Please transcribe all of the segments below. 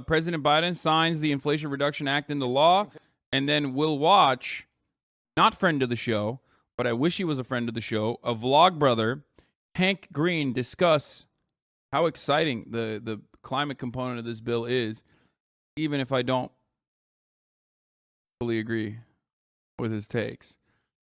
President Biden signs the Inflation Reduction Act into law, and then we'll watch, not friend of the show, but I wish he was a friend of the show, a vlog brother, Hank Green, discuss how exciting the climate component of this bill is, even if I don't fully agree with his takes.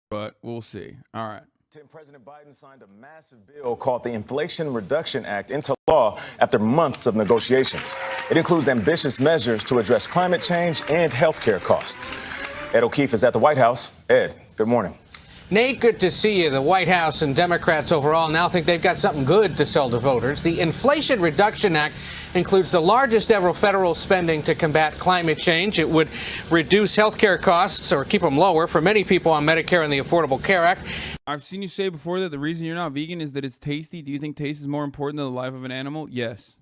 But we'll see. All right. President Biden signed a massive bill called the Inflation Reduction Act into law after months of negotiations. It includes ambitious measures to address climate change and health care costs. Ed O'Keefe is at the White House. Ed, good morning. Nate, good to see you. The White House and Democrats overall now think they've got something good to sell to voters. The Inflation Reduction Act includes the largest ever federal spending to combat climate change. It would reduce health care costs or keep them lower for many people on Medicare and the Affordable Care Act. I've seen you say before that the reason you're not vegan is that it's tasty. Do you think taste is more important than the life of an animal? Yes.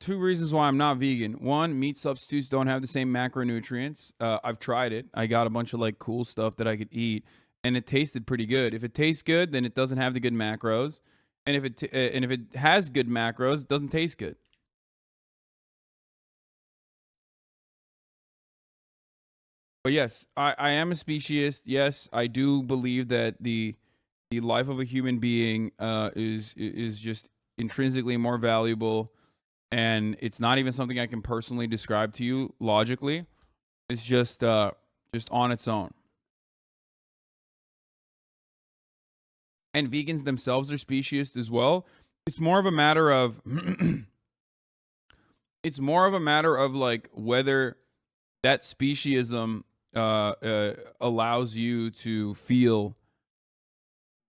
Two reasons why I'm not vegan. One, meat substitutes don't have the same macronutrients. I've tried it. I got a bunch of like cool stuff that I could eat, and it tasted pretty good. If it tastes good, then it doesn't have the good macros, and if it has good macros, it doesn't taste good. But yes, I am a speciesist. Yes, I do believe that the life of a human being is just intrinsically more valuable. And it's not even something I can personally describe to you logically. It's just on its own. And vegans themselves are speciesist as well. It's more of a matter of it's more of a matter of like whether that speciesism allows you to feel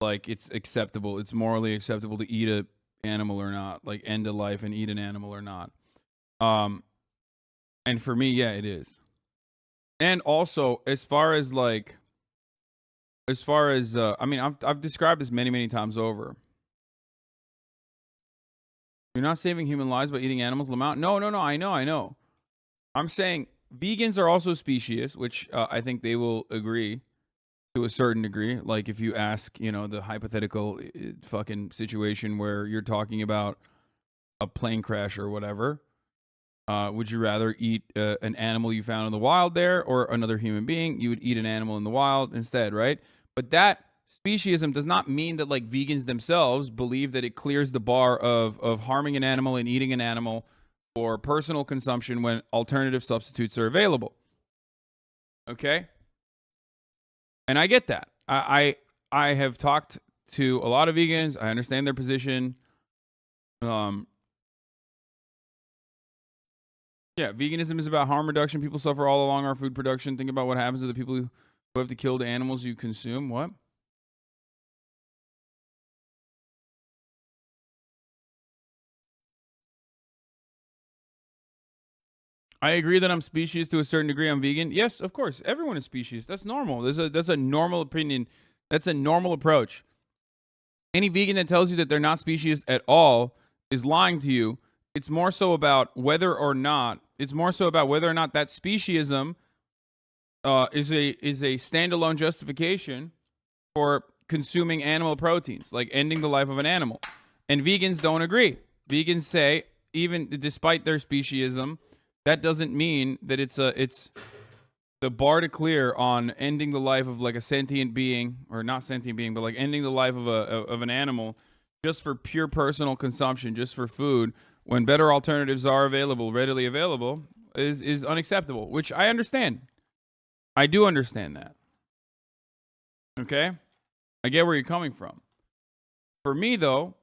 like it's acceptable. It's morally acceptable to eat a animal or not, like end a life and eat an animal or not. And for me, yeah, it is. And also, as far as I mean, I've described this many times over. You're not saving human lives by eating animals, Lamont. No, I know. I'm saying vegans are also speciesist, which I think they will agree to a certain degree. Like if you ask, the hypothetical fucking situation where you're talking about a plane crash or whatever, would you rather eat an animal you found in the wild there or another human being? You would eat an animal in the wild instead, right? But that speciesism does not mean that like vegans themselves believe that it clears the bar of harming an animal and eating an animal for personal consumption when alternative substitutes are available. Okay? And I get that. I have talked to a lot of vegans. I understand their position. Yeah, veganism is about harm reduction. People suffer all along our food production. Think about what happens to the people who have to kill the animals you consume. What? I agree that I'm speciesist to a certain degree. I'm vegan. Yes, of course. Everyone is speciesist. That's normal. That's a normal opinion. That's a normal approach. Any vegan that tells you that they're not speciesist at all is lying to you. It's more so about whether or not that speciesism is a standalone justification for consuming animal proteins, like ending the life of an animal. And vegans don't agree. Vegans say, even despite their speciesism, that doesn't mean that it's the bar to clear on ending the life of like a sentient being, or not sentient being, but like ending the life of an animal just for pure personal consumption, just for food, when better alternatives are readily available, is unacceptable, which I understand. I do understand that. Okay? I get where you're coming from. For me, though,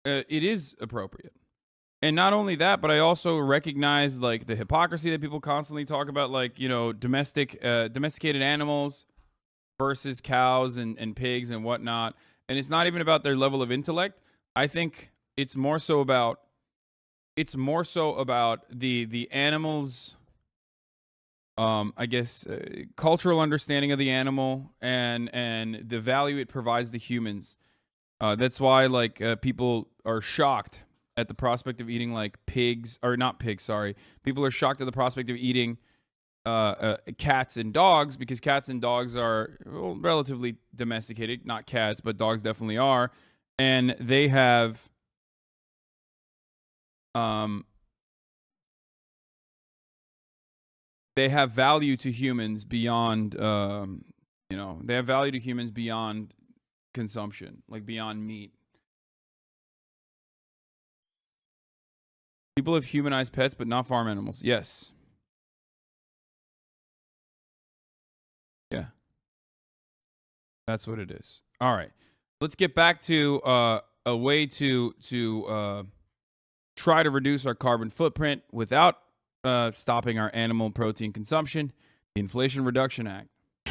it is appropriate. And not only that, but I also recognize like the hypocrisy that people constantly talk about, like, domesticated animals versus cows and pigs and whatnot. And it's not even about their level of intellect. I think it's more so about the animals, cultural understanding of the animal and the value it provides the humans. That's why people are shocked at the prospect of eating like pigs, or not pigs, sorry. People are shocked at the prospect of eating cats and dogs, because cats and dogs are relatively domesticated. Not cats, but dogs definitely are. And they have they have value to humans beyond, they have value to humans beyond consumption, like beyond meat. People have humanized pets, but not farm animals. Yes. Yeah. That's what it is. All right. Let's get back to a way to try to reduce our carbon footprint without stopping our animal protein consumption. The Inflation Reduction Act.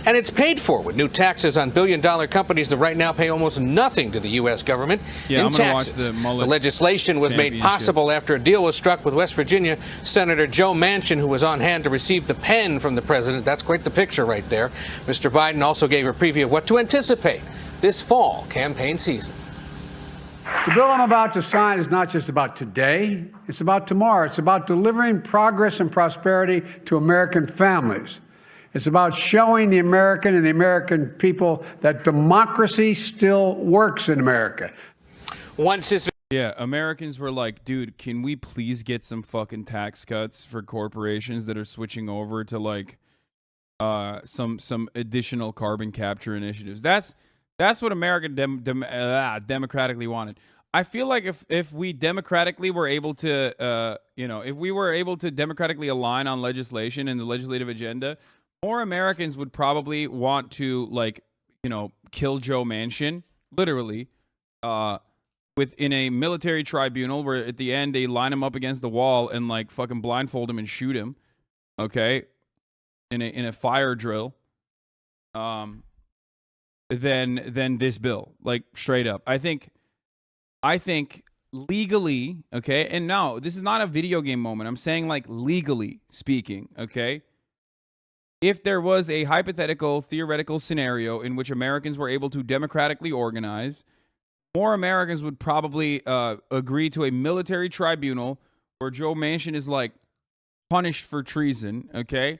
And it's paid for with new taxes on billion-dollar companies that right now pay almost nothing to the U.S. government in taxes. The legislation was made possible after a deal was struck with West Virginia Senator Joe Manchin, who was on hand to receive the pen from the president. That's quite the picture right there. Mr. Biden also gave a preview of what to anticipate this fall campaign season. The bill I'm about to sign is not just about today. It's about tomorrow. It's about delivering progress and prosperity to American families. It's about showing the American and the American people that democracy still works in America. Yeah, Americans were like, dude, can we please get some fucking tax cuts for corporations that are switching over to like some additional carbon capture initiatives? That's what America democratically wanted. I feel like if we democratically were able to, if we were able to democratically align on legislation and the legislative agenda, more Americans would probably want to, like, kill Joe Manchin, literally, within a military tribunal where at the end they line him up against the wall and like fucking blindfold him and shoot him, okay, in a fire drill. Than this bill, like straight up. I think legally, okay, and no, this is not a video game moment. I'm saying like legally speaking, okay. If there was a hypothetical, theoretical scenario in which Americans were able to democratically organize, more Americans would probably agree to a military tribunal where Joe Manchin is like punished for treason, okay,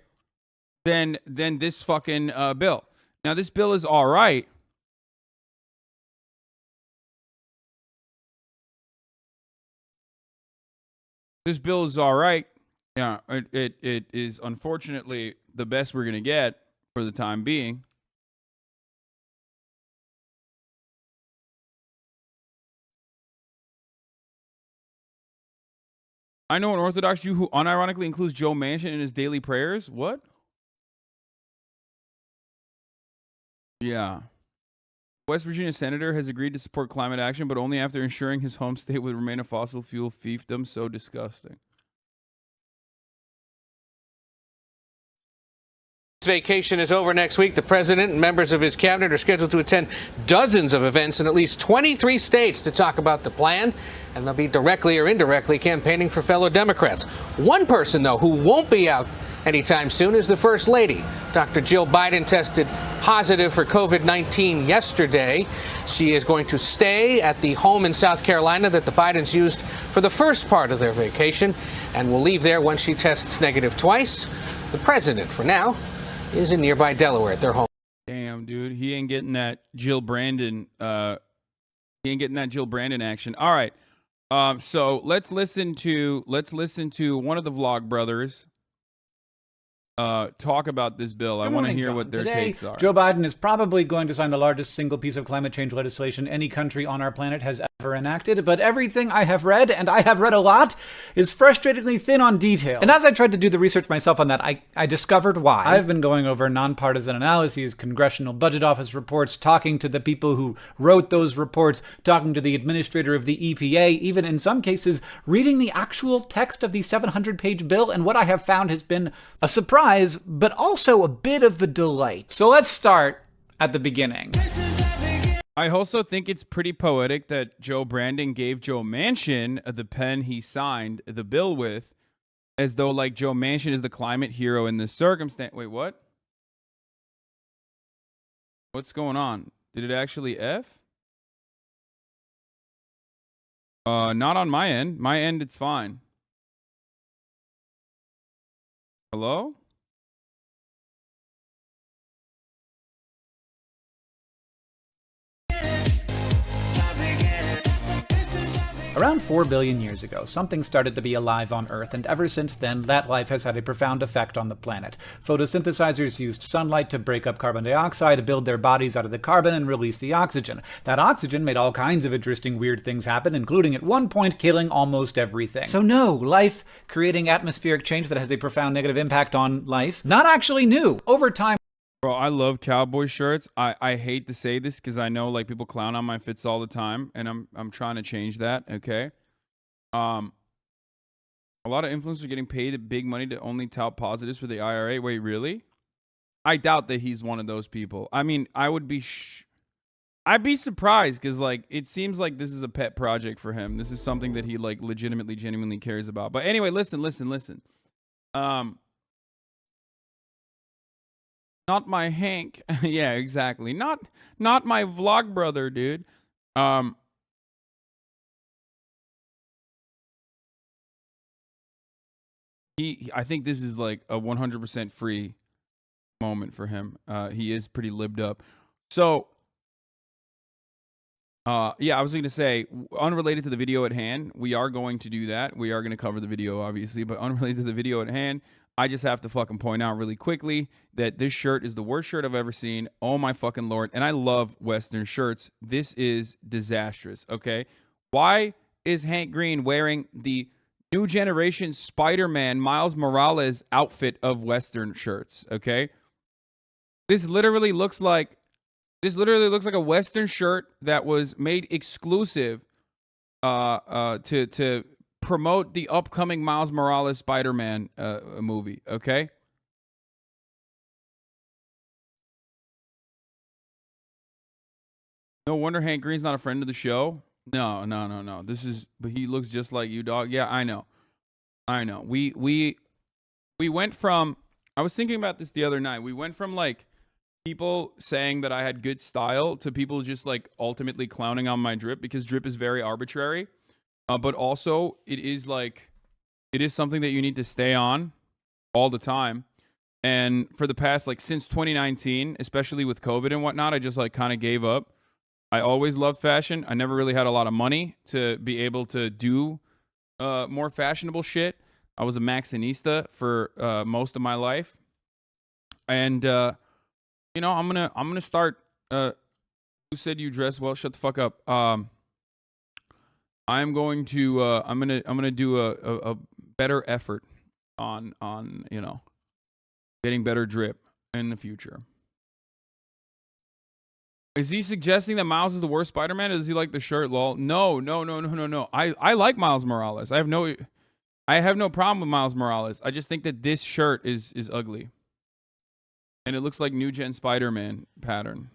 than this fucking bill. Now, this bill is all right. This bill is all right. Yeah, it is unfortunately the best we're going to get for the time being. I know an Orthodox Jew who unironically includes Joe Manchin in his daily prayers. What? Yeah. West Virginia senator has agreed to support climate action, but only after ensuring his home state would remain a fossil fuel fiefdom. So disgusting. Vacation is over next week. The president and members of his cabinet are scheduled to attend dozens of events in at least 23 states to talk about the plan, and they'll be directly or indirectly campaigning for fellow Democrats. One person, though, who won't be out anytime soon is the First Lady. Dr. Jill Biden tested positive for COVID-19 yesterday. She is going to stay at the home in South Carolina that the Bidens used for the first part of their vacation and will leave there once she tests negative twice. The president, for now, is in nearby Delaware at their home. Damn, dude, he ain't getting that Jill Brandon. He ain't getting that Jill Brandon action. All right, so let's listen to one of the Vlog brothers talk about this bill. I want to hear what their takes are. Joe Biden is probably going to sign the largest single piece of climate change legislation any country on our planet has ever enacted, but everything I have read, and I have read a lot, is frustratingly thin on detail. And as I tried to do the research myself on that, I discovered why. I've been going over nonpartisan analyses, congressional budget office reports, talking to the people who wrote those reports, talking to the administrator of the EPA, even in some cases, reading the actual text of the 700-page bill, and what I have found has been a surprise, but also a bit of a delight. So let's start at the beginning. I also think it's pretty poetic that Joe Brandon gave Joe Manchin the pen he signed the bill with, as though like Joe Manchin is the climate hero in this circumstance. Wait, what? What's going on? Did it actually F? Not on my end. My end, it's fine. Hello? Around 4 billion years ago, something started to be alive on Earth, and ever since then, that life has had a profound effect on the planet. Photosynthesizers used sunlight to break up carbon dioxide, build their bodies out of the carbon, and release the oxygen. That oxygen made all kinds of interesting, weird things happen, including at one point killing almost everything. So no, life creating atmospheric change that has a profound negative impact on life, not actually new. Over time, Bro, I love cowboy shirts. I hate to say this because I know like people clown on my fits all the time, and I'm trying to change that. Okay, a lot of influencers are getting paid big money to only tout positives for the IRA. Wait, really? I doubt that he's one of those people. I mean, I'd be surprised because like it seems like this is a pet project for him. This is something that he like legitimately, genuinely cares about. But anyway, listen. Not my Hank. Yeah, exactly. Not my vlog brother, dude. I think this is like a 100% free moment for him. He is pretty libbed up. So, yeah, I was going to say, unrelated to the video at hand, we are going to do that. We are going to cover the video, obviously, but unrelated to the video at hand, I just have to fucking point out really quickly that this shirt is the worst shirt I've ever seen. Oh my fucking Lord. And I love Western shirts. This is disastrous, okay? Why is Hank Green wearing the new generation Spider-Man Miles Morales outfit of Western shirts, okay? This literally looks like a Western shirt that was made exclusive to promote the upcoming Miles Morales Spider-Man movie, okay? No wonder Hank Green's not a friend of the show. No. But he looks just like you, dog. Yeah, I know. We went from, I was thinking about this the other night. We went from like people saying that I had good style to people just like ultimately clowning on my drip because drip is very arbitrary. But also it is something that you need to stay on all the time. And for the past, like since 2019, especially with COVID and whatnot, I just like kind of gave up. I always loved fashion. I never really had a lot of money to be able to do more fashionable shit. I was a Maxinista for most of my life. And, you know, I'm gonna start, who said you dress well? Shut the fuck up. I'm gonna do a better effort on you know, getting better drip in the future. Is he suggesting that Miles is the worst Spider-Man? Or does he like the shirt? Lol. No. I like Miles Morales. I have no problem with Miles Morales. I just think that this shirt is ugly, and it looks like new gen Spider-Man pattern.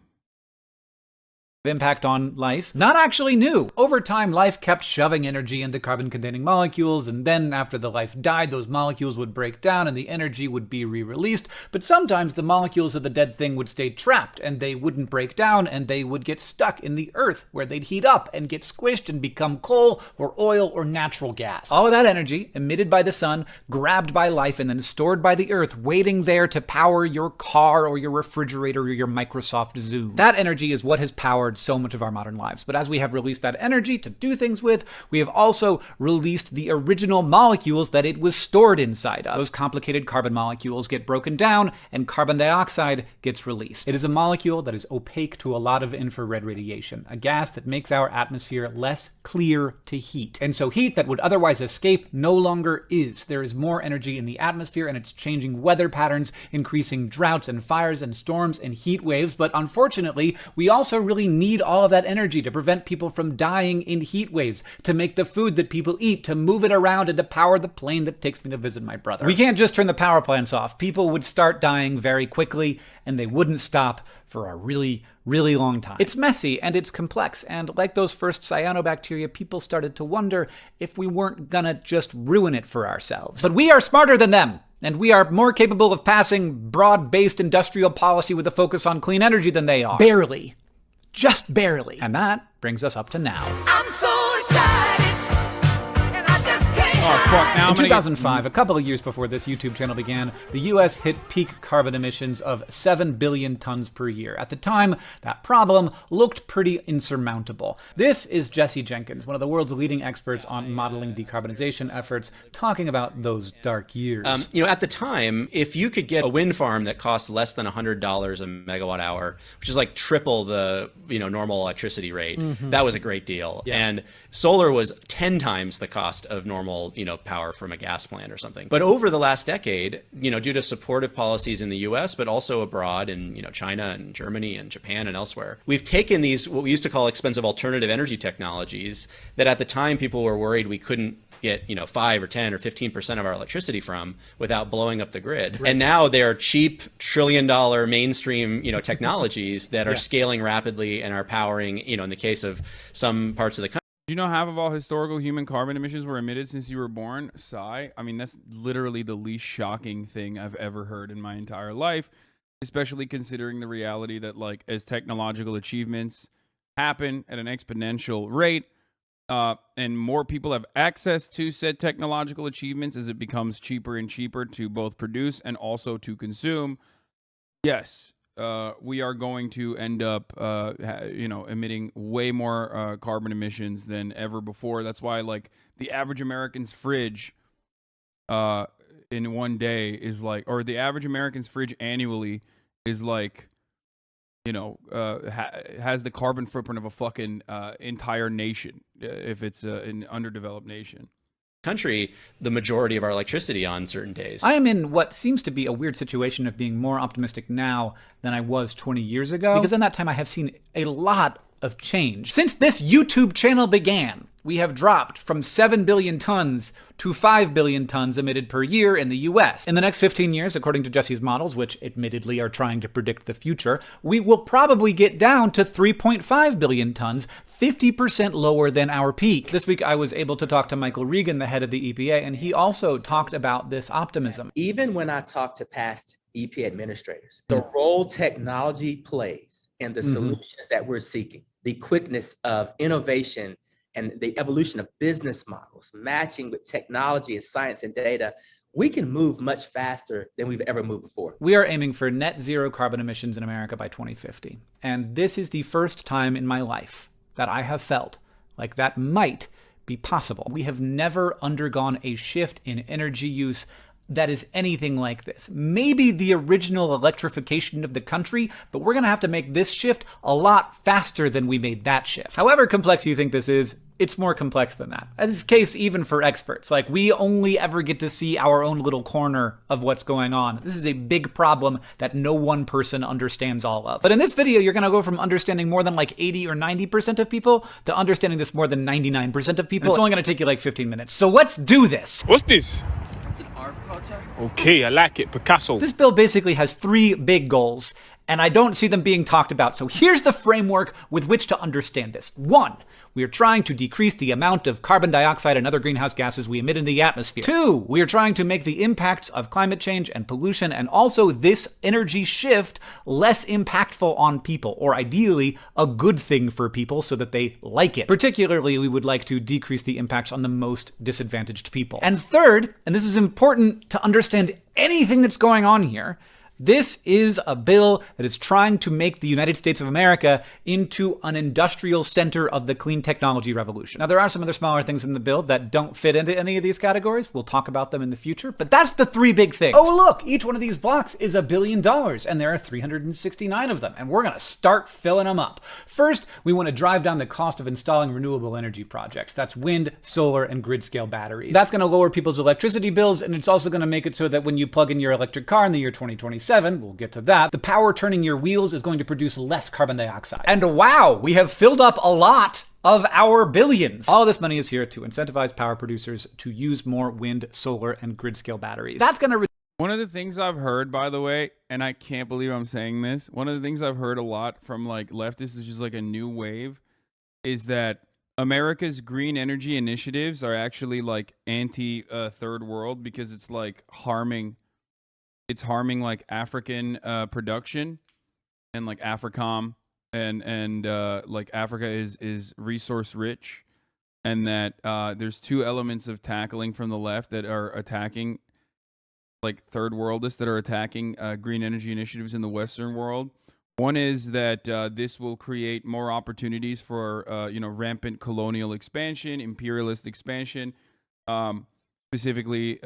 Impact on life, not actually new. Over time, life kept shoving energy into carbon-containing molecules, and then after the life died, those molecules would break down and the energy would be re-released. But sometimes the molecules of the dead thing would stay trapped, and they wouldn't break down, and they would get stuck in the earth, where they'd heat up and get squished and become coal or oil or natural gas. All of that energy, emitted by the sun, grabbed by life, and then stored by the earth, waiting there to power your car or your refrigerator or your Microsoft Zoom. That energy is what has powered so much of our modern lives. But as we have released that energy to do things with, we have also released the original molecules that it was stored inside of. Those complicated carbon molecules get broken down and carbon dioxide gets released. It is a molecule that is opaque to a lot of infrared radiation, a gas that makes our atmosphere less clear to heat. And so heat that would otherwise escape no longer is. There is more energy in the atmosphere, and it's changing weather patterns, increasing droughts and fires and storms and heat waves. But unfortunately, we also really need all of that energy to prevent people from dying in heat waves, to make the food that people eat, to move it around, and to power the plane that takes me to visit my brother. We can't just turn the power plants off. People would start dying very quickly, and they wouldn't stop for a really, really long time. It's messy and it's complex, and like those first cyanobacteria, people started to wonder if we weren't gonna just ruin it for ourselves. But we are smarter than them, and we are more capable of passing broad-based industrial policy with a focus on clean energy than they are. Barely. Just barely. And that brings us up to now. I'm so excited, and I just can't. fuck. Now In I'm gonna 2005, a couple of years before this YouTube channel began, the US hit peak carbon emissions of 7 billion tons per year. At the time, that problem looked pretty insurmountable. This is Jesse Jenkins, one of the world's leading experts on modeling decarbonization efforts, talking about those dark years. You know, at the time, if you could get a wind farm that costs less than $100 a megawatt hour, which is like triple the normal electricity rate, that was a great deal. Yeah. And solar was 10 times the cost of normal power from a gas plant or something. But over the last decade, due to supportive policies in the US, but also abroad in China and Germany and Japan and elsewhere, we've taken these what we used to call expensive alternative energy technologies that at the time people were worried we couldn't get 5 or 10 or 15% of our electricity from without blowing up the grid. Right. And now they're cheap trillion-dollar mainstream technologies that are scaling rapidly and are powering in the case of some parts of the country. Do you know half of all historical human carbon emissions were emitted since you were born? Sigh. I mean, that's literally the least shocking thing I've ever heard in my entire life, especially considering the reality that, like, as technological achievements happen at an exponential rate, and more people have access to said technological achievements as it becomes cheaper and cheaper to both produce and also to consume, yes, we are going to end up, emitting way more carbon emissions than ever before. That's why, like, the average American's fridge in one day is like, or the average American's fridge annually is like, has the carbon footprint of a fucking entire nation if it's an underdeveloped nation. Country the majority of our electricity on certain days. I am in what seems to be a weird situation of being more optimistic now than I was 20 years ago, because in that time I have seen a lot of change. Since this YouTube channel began, we have dropped from 7 billion tons to 5 billion tons emitted per year in the US. In the next 15 years, according to Jesse's models, which admittedly are trying to predict the future, we will probably get down to 3.5 billion tons, 50% lower than our peak. This week I was able to talk to Michael Regan, the head of the EPA, and he also talked about this optimism. Even when I talk to past EPA administrators, the role technology plays in the solutions that we're seeking, the quickness of innovation and the evolution of business models, matching with technology and science and data, we can move much faster than we've ever moved before. We are aiming for net zero carbon emissions in America by 2050. And this is the first time in my life that I have felt like that might be possible. We have never undergone a shift in energy use that is anything like this. Maybe the original electrification of the country, but we're gonna have to make this shift a lot faster than we made that shift. However complex you think this is, it's more complex than that. This is the case even for experts. Like, we only ever get to see our own little corner of what's going on. This is a big problem that no one person understands all of. But in this video, you're gonna go from understanding more than like 80 or 90% of people to understanding this more than 99% of people. And it's only gonna take you like 15 minutes. So let's do this. What's this? Okay, I like it. Picasso. This bill basically has 3 big goals, and I don't see them being talked about. So here's the framework with which to understand this. 1, we are trying to decrease the amount of carbon dioxide and other greenhouse gases we emit in the atmosphere. 2, we are trying to make the impacts of climate change and pollution and also this energy shift less impactful on people, or ideally a good thing for people so that they like it. Particularly, we would like to decrease the impacts on the most disadvantaged people. And 3rd, and this is important to understand anything that's going on here, this is a bill that is trying to make the United States of America into an industrial center of the clean technology revolution. Now, there are some other smaller things in the bill that don't fit into any of these categories. We'll talk about them in the future, but that's the 3 big things. Oh, look, each one of these blocks is $1 billion, and there are 369 of them, and we're gonna start filling them up. First, we want to drive down the cost of installing renewable energy projects. That's wind, solar, and grid-scale batteries. That's gonna lower people's electricity bills, and it's also gonna make it so that when you plug in your electric car in the year 2027, we'll get to that, the power turning your wheels is going to produce less carbon dioxide. And wow, we have filled up a lot of our billions. All this money is here to incentivize power producers to use more wind, solar, and grid-scale batteries. That's gonna one of the things I've heard, by the way, and I can't believe I'm saying this, one of the things I've heard a lot from like leftists is just like a new wave, is that America's green energy initiatives are actually like anti third world because it's like harming like African production and like AFRICOM and like Africa is resource rich and that there's two elements of tackling from the left that are attacking, like third worldists that are attacking green energy initiatives in the Western world. One is that this will create more opportunities for rampant colonial expansion, imperialist expansion, specifically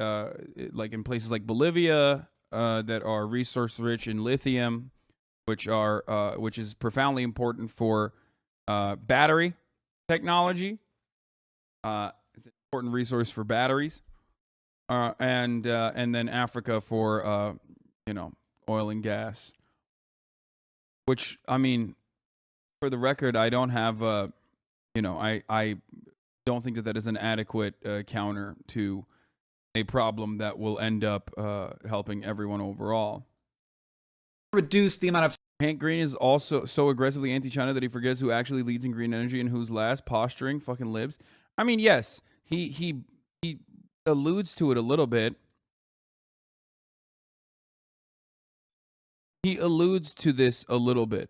like in places like Bolivia that are resource rich in lithium, which is profoundly important for battery technology. It's an important resource for batteries, and then Africa for oil and gas. Which, I mean, for the record, I don't have I don't think that is an adequate counter to a problem that will end up helping everyone overall. Reduce the amount of... Hank Green is also so aggressively anti-China that he forgets who actually leads in green energy and who's last. Posturing, fucking libs. I mean, yes, he alludes to it a little bit. He alludes to this a little bit,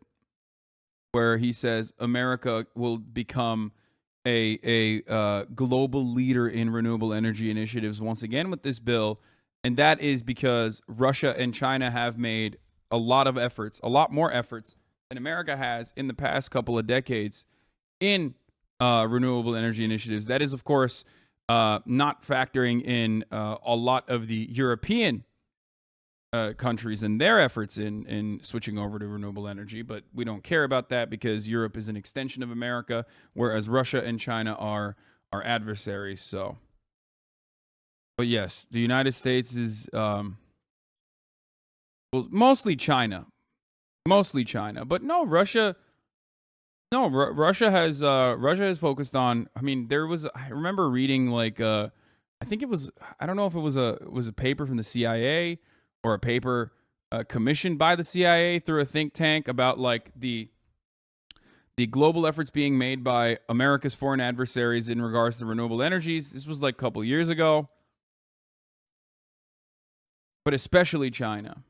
where he says America will become a global leader in renewable energy initiatives once again with this bill, and that is because Russia and China have made a lot of efforts, a lot more efforts than America has in the past couple of decades in renewable energy initiatives. That is, of course, not factoring in a lot of the European countries and their efforts in switching over to renewable energy, but we don't care about that because Europe is an extension of America, whereas Russia and China are our adversaries. So, but yes, the United States is mostly China, but no, Russia has focused on. I mean, I remember reading like I think it was, I don't know if it was a paper from the CIA or a paper commissioned by the CIA through a think tank about like the global efforts being made by America's foreign adversaries in regards to renewable energies. This was like a couple years ago, but especially China.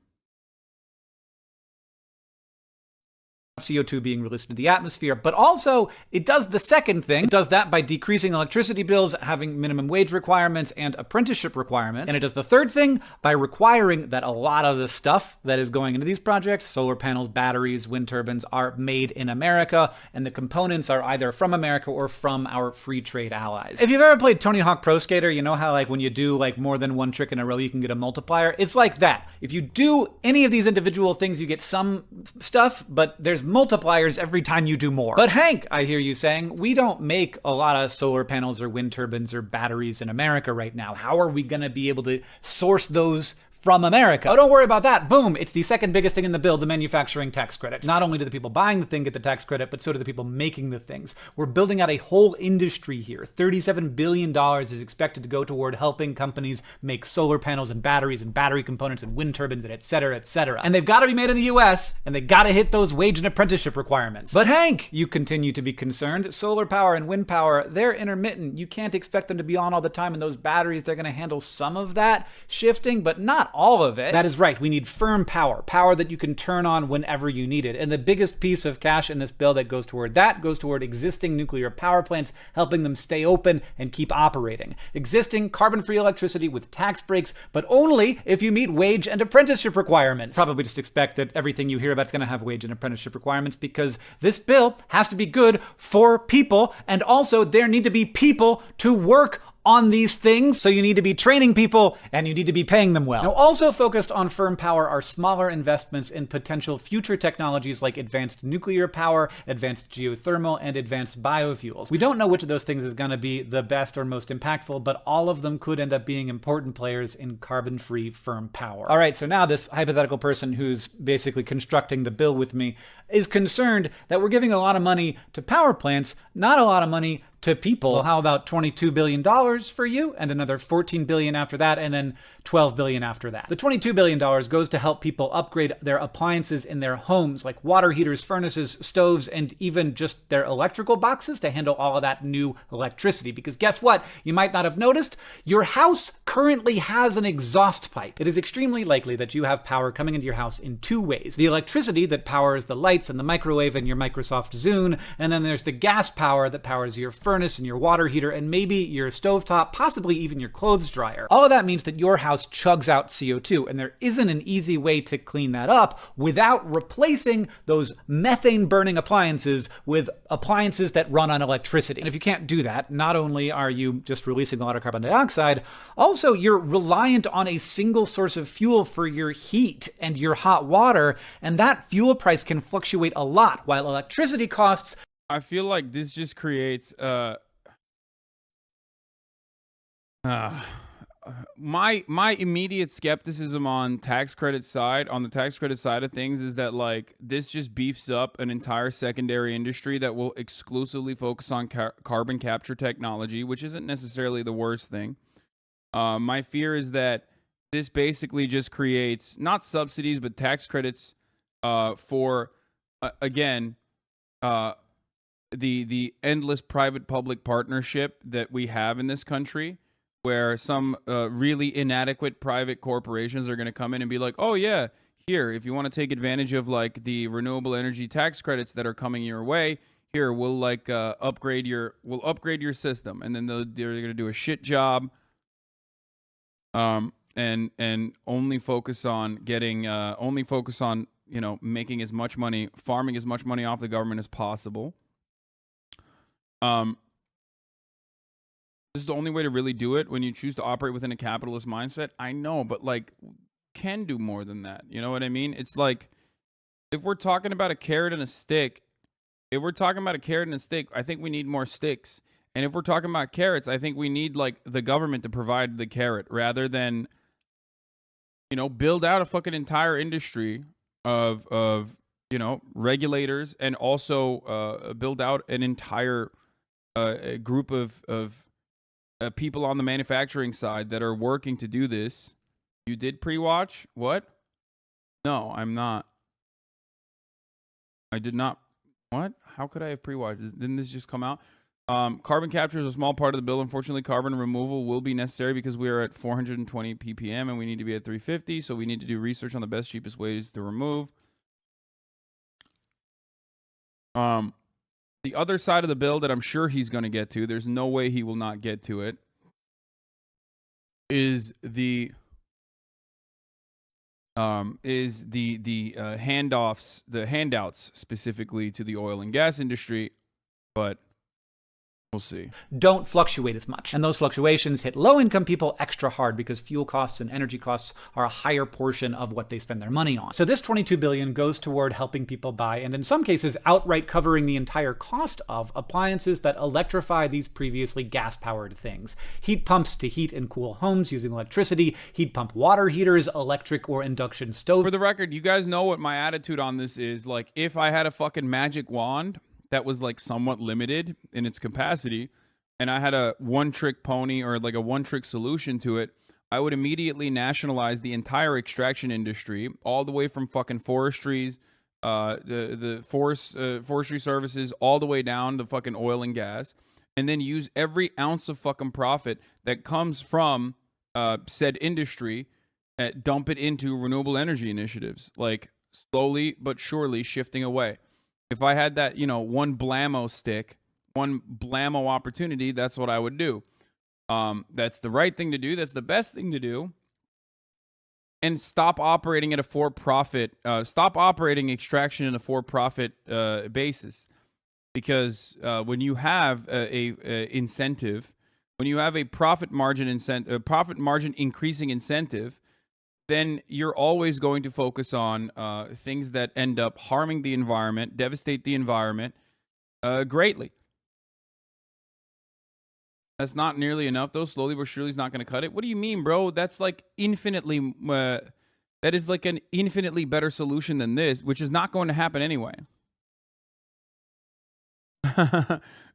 CO2 being released into the atmosphere, but also it does the second thing. It does that by decreasing electricity bills, having minimum wage requirements and apprenticeship requirements. And it does the third thing by requiring that a lot of the stuff that is going into these projects, solar panels, batteries, wind turbines, are made in America, and the components are either from America or from our free trade allies. If you've ever played Tony Hawk Pro Skater, you know how like when you do like more than one trick in a row, you can get a multiplier. It's like that. If you do any of these individual things, you get some stuff, but there's multipliers every time you do more. But Hank, I hear you saying, we don't make a lot of solar panels or wind turbines or batteries in America right now. How are we going to be able to source those from America? Oh, don't worry about that. Boom. It's the second biggest thing in the bill, the manufacturing tax credit. Not only do the people buying the thing get the tax credit, but so do the people making the things. We're building out a whole industry here. $37 billion is expected to go toward helping companies make solar panels and battery components and wind turbines and et cetera, et cetera. And they've got to be made in the US, and they got to hit those wage and apprenticeship requirements. But Hank, you continue to be concerned. Solar power and wind power, they're intermittent. You can't expect them to be on all the time, and those batteries, they're going to handle some of that shifting, but not all of it. That is right. We need firm power that you can turn on whenever you need it. And the biggest piece of cash in this bill that goes toward that goes toward existing nuclear power plants, helping them stay open and keep operating. Existing carbon-free electricity with tax breaks, but only if you meet wage and apprenticeship requirements. Probably just expect that everything you hear about is going to have wage and apprenticeship requirements because this bill has to be good for people, and also there need to be people to work on these things, so you need to be training people and you need to be paying them well. Now, also focused on firm power are smaller investments in potential future technologies like advanced nuclear power, advanced geothermal, and advanced biofuels. We don't know which of those things is going to be the best or most impactful, but all of them could end up being important players in carbon-free firm power. All right, so now this hypothetical person who's basically constructing the bill with me is concerned that we're giving a lot of money to power plants, not a lot of money to people. Well, how about $22 billion for you, and another $14 billion after that, and then $12 billion after that? The $22 billion goes to help people upgrade their appliances in their homes, like water heaters, furnaces, stoves, and even just their electrical boxes to handle all of that new electricity. Because guess what? You might not have noticed, your house currently has an exhaust pipe. It is extremely likely that you have power coming into your house in two ways. The electricity that powers the lights and the microwave and your Microsoft Zune, and then there's the gas power that powers your furnace furnace and your water heater and maybe your stovetop, possibly even your clothes dryer. All of that means that your house chugs out CO2, and there isn't an easy way to clean that up without replacing those methane-burning appliances with appliances that run on electricity. And if you can't do that, not only are you just releasing a lot of carbon dioxide, also you're reliant on a single source of fuel for your heat and your hot water, and that fuel price can fluctuate a lot, while electricity costs... I feel like this just creates my immediate skepticism on tax credit side, on the tax credit side of things, is that like this just beefs up an entire secondary industry that will exclusively focus on carbon capture technology, which isn't necessarily the worst thing. My fear is that this basically just creates not subsidies but tax credits for again the endless private-public partnership that we have in this country, where some really inadequate private corporations are going to come in and be like, oh yeah, here, if you want to take advantage of like the renewable energy tax credits that are coming your way, here, we'll like upgrade your system. And then they're going to do a shit job and only focus on getting you know, making as much money, farming as much money off the government as possible. This is the only way to really do it when you choose to operate within a capitalist mindset. I know, but like, can do more than that. You know what I mean? It's like, if we're talking about a carrot and a stick, I think we need more sticks. And if we're talking about carrots, I think we need like the government to provide the carrot rather than, you know, build out a fucking entire industry of you know, regulators, and also build out an entire a group of people on the manufacturing side that are working to do this. You did pre-watch? What? No, I'm not. I did not. What? How could I have pre-watched? Didn't this just come out? Carbon capture is a small part of the bill. Unfortunately, carbon removal will be necessary because we are at 420 ppm and we need to be at 350. So we need to do research on the best, cheapest ways to remove. The other side of the bill that I'm sure he's going to get to, there's no way he will not get to it, is the handouts specifically to the oil and gas industry, but we'll see. Don't fluctuate as much. And those fluctuations hit low-income people extra hard because fuel costs and energy costs are a higher portion of what they spend their money on. So this $22 billion goes toward helping people buy, and in some cases, outright covering the entire cost of appliances that electrify these previously gas-powered things. Heat pumps to heat and cool homes using electricity, heat pump water heaters, electric or induction stoves. For the record, you guys know what my attitude on this is. Like, if I had a fucking magic wand that was like somewhat limited in its capacity, and I had a one-trick pony or like a one-trick solution to it, I would immediately nationalize the entire extraction industry, all the way from fucking forestries, forestry services, all the way down to fucking oil and gas, and then use every ounce of fucking profit that comes from said industry, dump it into renewable energy initiatives, like slowly but surely shifting away. If I had that, you know, one blammo stick, one blammo opportunity, that's what I would do. That's the right thing to do. That's the best thing to do. And stop operating at a for-profit, stop operating extraction in a for-profit basis. Because when you have a incentive, when you have a profit margin increasing incentive, then you're always going to focus on things that end up harming the environment, devastate the environment greatly. That's not nearly enough, though. Slowly but surely is not going to cut it. What do you mean, bro? That's like infinitely, that is like an infinitely better solution than this, which is not going to happen anyway.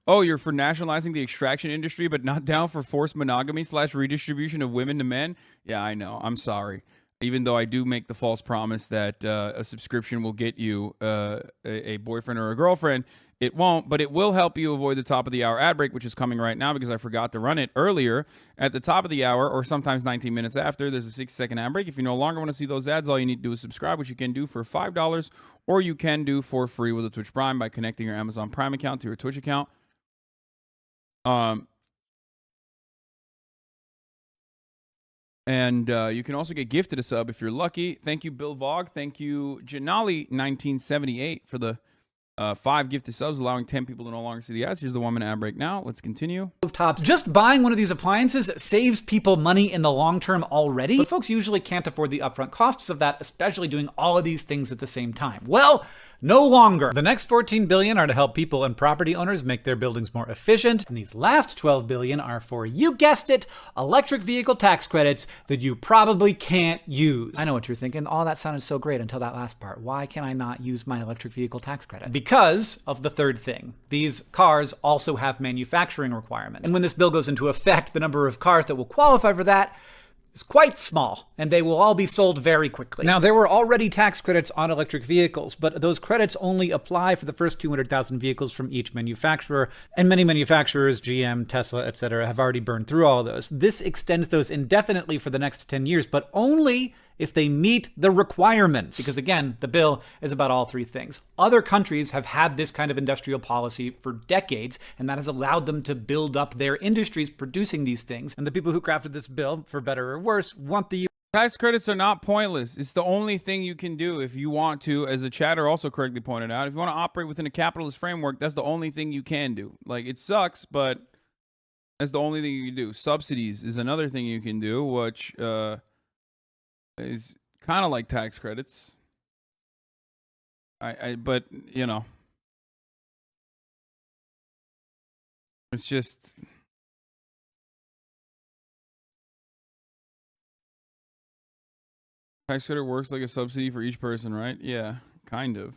Oh, you're for nationalizing the extraction industry, but not down for forced monogamy / redistribution of women to men? Yeah, I know. I'm sorry. Even though I do make the false promise that a subscription will get you a boyfriend or a girlfriend, it won't, but it will help you avoid the top of the hour ad break, which is coming right now because I forgot to run it earlier. At the top of the hour, or sometimes 19 minutes after, there's a 6-second ad break. If you no longer want to see those ads, all you need to do is subscribe, which you can do for $5, or you can do for free with a Twitch Prime by connecting your Amazon Prime account to your Twitch account. And you can also get gifted a sub if you're lucky. Thank you, Bill Vogue. Thank you, Janali1978 for the 5 gifted subs, allowing 10 people to no longer see the ads. Here's the 1 minute ad break now. Let's continue. Rooftops. Just buying one of these appliances saves people money in the long term already, but folks usually can't afford the upfront costs of that, especially doing all of these things at the same time. Well, no longer. The next $14 billion are to help people and property owners make their buildings more efficient, and these last $12 billion are for, you guessed it, electric vehicle tax credits that you probably can't use. I know what you're thinking. All that sounded so great until that last part. Why can I not use my electric vehicle tax credit? Because of the third thing. These cars also have manufacturing requirements. And when this bill goes into effect, the number of cars that will qualify for that is quite small, and they will all be sold very quickly. Now, there were already tax credits on electric vehicles, but those credits only apply for the first 200,000 vehicles from each manufacturer, and many manufacturers, GM, Tesla, etc., have already burned through all of those. This extends those indefinitely for the next 10 years, but only if they meet the requirements. Because again, the bill is about all 3 things. Other countries have had this kind of industrial policy for decades, and that has allowed them to build up their industries producing these things. And the people who crafted this bill, for better or worse, want the Tax credits are not pointless. It's the only thing you can do if you want to, as the chatter also correctly pointed out. If you want to operate within a capitalist framework, that's the only thing you can do. Like, it sucks, but that's the only thing you can do. Subsidies is another thing you can do, which is kind of like tax credits. But, you know, it's just... Tax credit works like a subsidy for each person, right? Yeah, kind of.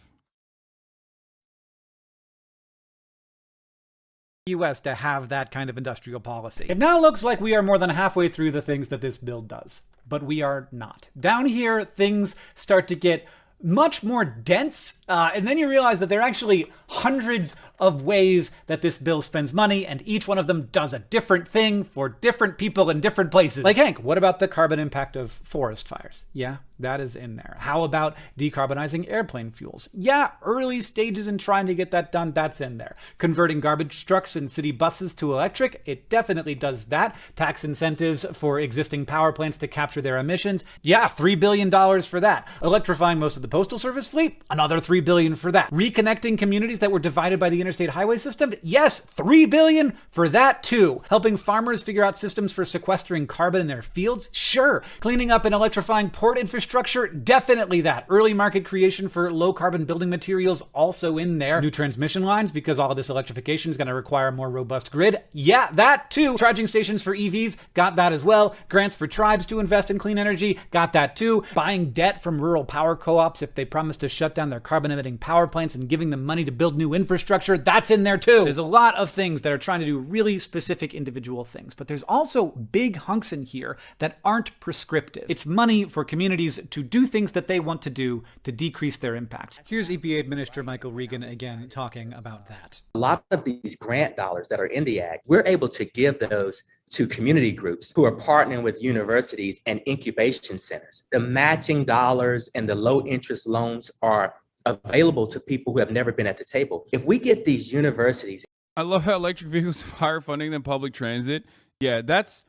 US to have that kind of industrial policy. It now looks like we are more than halfway through the things that this bill does, but we are not. Down here, things start to get much more dense, and then you realize that there are actually hundreds of ways that this bill spends money, and each one of them does a different thing for different people in different places. Like, Hank, what about the carbon impact of forest fires? Yeah, that is in there. How about decarbonizing airplane fuels? Yeah, early stages in trying to get that done, that's in there. Converting garbage trucks and city buses to electric, it definitely does that. Tax incentives for existing power plants to capture their emissions, yeah, $3 billion for that. Electrifying most of the Postal Service fleet, another $3 billion for that. Reconnecting communities that were divided by the interstate highway system, yes, $3 billion for that too. Helping farmers figure out systems for sequestering carbon in their fields, sure. Cleaning up and electrifying port infrastructure, definitely that. Early market creation for low carbon building materials, also in there. New transmission lines, because all of this electrification is going to require a more robust grid, yeah, that too. Charging stations for EVs, got that as well. Grants for tribes to invest in clean energy, got that too. Buying debt from rural power co-ops if they promise to shut down their carbon emitting power plants and giving them money to build new infrastructure, that's in there too. There's a lot of things that are trying to do really specific individual things, but there's also big hunks in here that aren't prescriptive. It's money for communities to do things that they want to do to decrease their impacts. Here's EPA Administrator Michael Regan again talking about that. A lot of these grant dollars that are in the Act, we're able to give those to community groups who are partnering with universities and incubation centers. The matching dollars and the low interest loans are available to people who have never been at the table. If we get these universities... I love how electric vehicles have higher funding than public transit. Yeah, that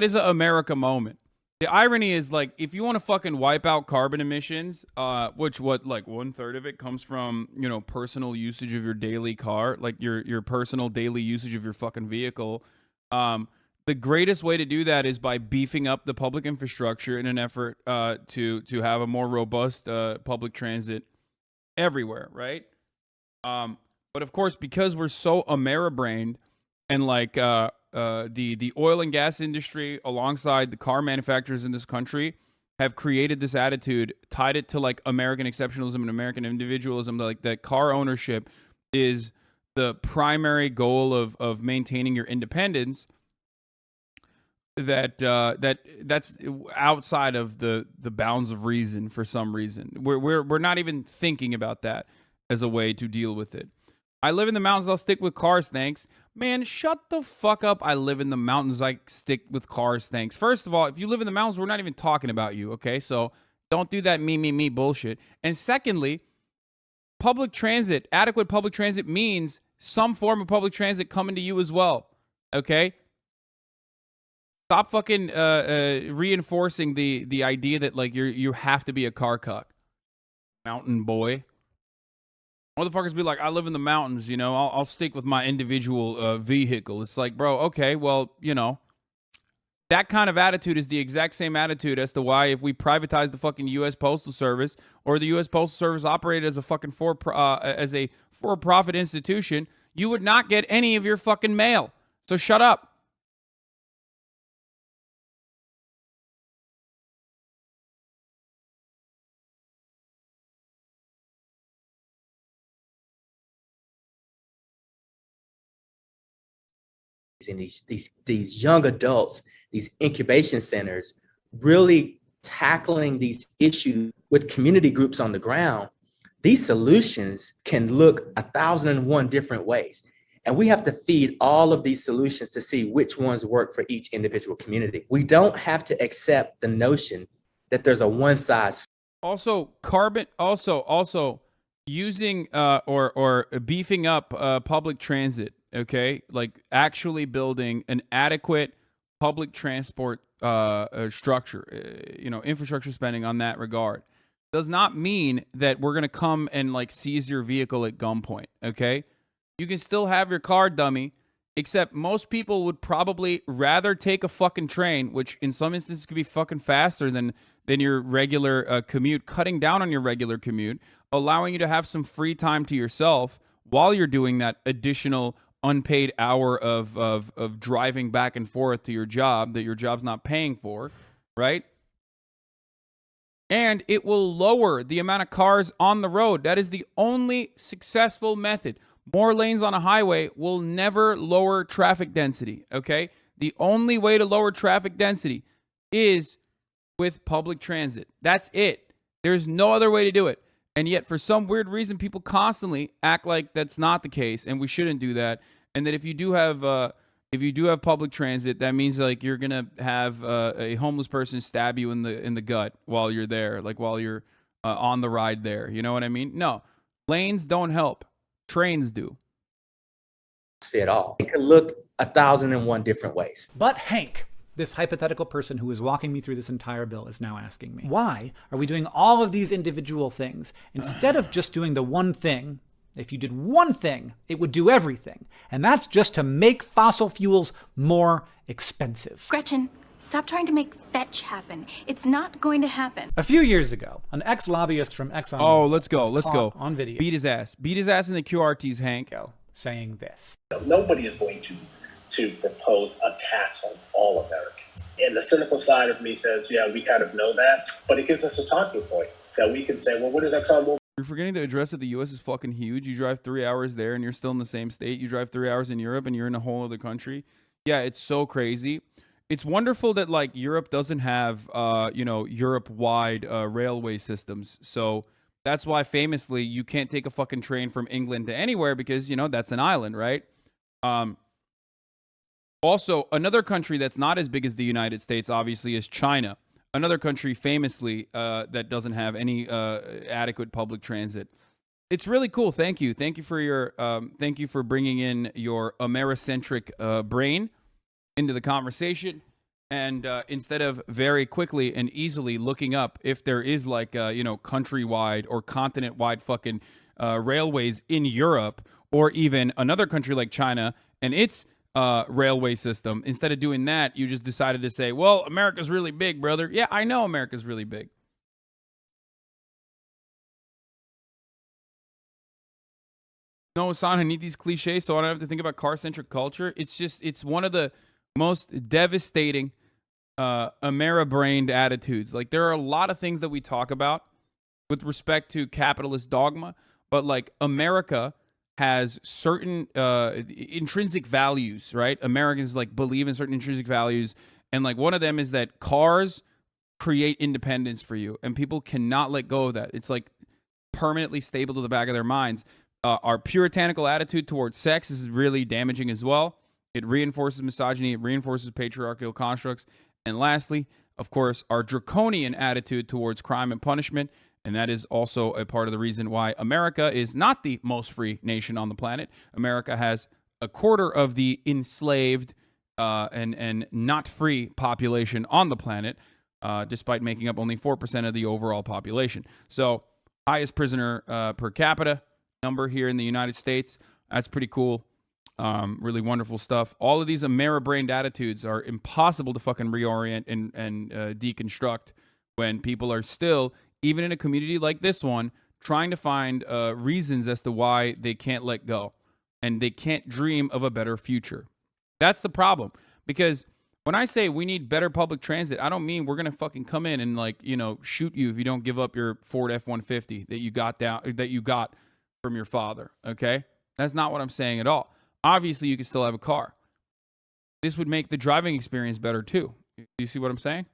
is an America moment. The irony is, like, if you want to fucking wipe out carbon emissions, which like 1/3 of it comes from, you know, personal usage of your daily car, like your personal daily usage of your fucking vehicle, the greatest way to do that is by beefing up the public infrastructure in an effort to have a more robust public transit everywhere, right? But of course, because we're so Ameri-brained, and like the oil and gas industry alongside the car manufacturers in this country have created this attitude, tied it to like American exceptionalism and American individualism, like that car ownership is the primary goal of maintaining your independence. That's outside of the bounds of reason for some reason. We're not even thinking about that as a way to deal with it. I live in the mountains, I'll stick with cars, thanks. Man, shut the fuck up. I live in the mountains, I stick with cars, thanks. First of all, if you live in the mountains, we're not even talking about you, okay? So don't do that me bullshit. And secondly, public transit, adequate public transit means some form of public transit coming to you as well. okay? Stop fucking reinforcing the idea that like you have to be a car cuck. Mountain boy. Motherfuckers be like, I live in the mountains, you know, I'll stick with my individual vehicle. It's like, bro, okay, well, you know, that kind of attitude is the exact same attitude as to why if we privatize the fucking U.S. Postal Service or the U.S. Postal Service operated as a fucking for-profit institution, you would not get any of your fucking mail. So shut up. And these young adults, these incubation centers, really tackling these issues with community groups on the ground, these solutions can look 1,001 different ways. And we have to feed all of these solutions to see which ones work for each individual community. We don't have to accept the notion that there's a one size. Also, using or beefing up public transit. Okay, like actually building an adequate public transport structure, you know, infrastructure spending on that regard does not mean that we're going to come and like seize your vehicle at gunpoint. Okay, you can still have your car, dummy, except most people would probably rather take a fucking train, which in some instances could be fucking faster than your regular commute, cutting down on your regular commute, allowing you to have some free time to yourself while you're doing that additional unpaid hour of driving back and forth to your job that your job's not paying for, right? And it will lower the amount of cars on the road. That is the only successful method. More lanes on a highway will never lower traffic density, okay? The only way to lower traffic density is with public transit. That's it. There's no other way to do it. And yet, for some weird reason, people constantly act like that's not the case, and we shouldn't do that. And that if you do have public transit, that means like you're gonna have a homeless person stab you in the gut while you're there, like while you're on the ride there. You know what I mean? No, lanes don't help. Trains do. Fit all. It can look 1,001 different ways. But Hank, this hypothetical person who is walking me through this entire bill, is now asking me, why are we doing all of these individual things instead of just doing the one thing? If you did one thing, it would do everything. And that's just to make fossil fuels more expensive. Gretchen, stop trying to make fetch happen. It's not going to happen. A few years ago, an ex-lobbyist from Exxon. Oh, let's go. On video. Beat his ass in the QRTs, Hank. Saying this. Nobody is going to propose a tax on all Americans. And the cynical side of me says, yeah, we kind of know that, but it gives us a talking point that we can say, well, what is ExxonMobil? You're forgetting to address that the U.S. is fucking huge. You drive 3 hours there and you're still in the same state. You drive 3 hours in Europe and you're in a whole other country. Yeah, it's so crazy. It's wonderful that like Europe doesn't have, Europe-wide railway systems. So that's why famously you can't take a fucking train from England to anywhere because, you know, that's an island, right? Also, another country that's not as big as the United States, obviously, is China. Another country famously that doesn't have any adequate public transit. It's really cool. Thank you. Thank you for bringing in your Americentric brain into the conversation. And instead of very quickly and easily looking up if there is like, countrywide or continent-wide fucking railways in Europe or even another country like China and its railway system, instead of doing that, you just decided to say, well, America's really big, brother. Yeah, I know America's really big. No, Hasan, I need these cliches so I don't have to think about car-centric culture. It's one of the most devastating Ameri-brained attitudes. Like, there are a lot of things that we talk about with respect to capitalist dogma, but like America has certain intrinsic values, right? Americans like believe in certain intrinsic values, and like one of them is that cars create independence for you, and people cannot let go of that. It's like permanently stable to the back of their minds. Our puritanical attitude towards sex is really damaging as well. It reinforces misogyny, it reinforces patriarchal constructs, and lastly, of course, our draconian attitude towards crime and punishment. And that is also a part of the reason why America is not the most free nation on the planet. America has a quarter of the enslaved and not free population on the planet, despite making up only 4% of the overall population. So, highest prisoner per capita number here in the United States. That's pretty cool. Really wonderful stuff. All of these Ameribrained attitudes are impossible to fucking reorient and deconstruct when people are still, even in a community like this one, trying to find reasons as to why they can't let go and they can't dream of a better future. That's the problem. Because when I say we need better public transit, I don't mean we're going to fucking come in and, like, you know, shoot you if you don't give up your Ford F-150 that you got from your father, okay? That's not what I'm saying at all. Obviously, you can still have a car. This would make the driving experience better too. You see what I'm saying?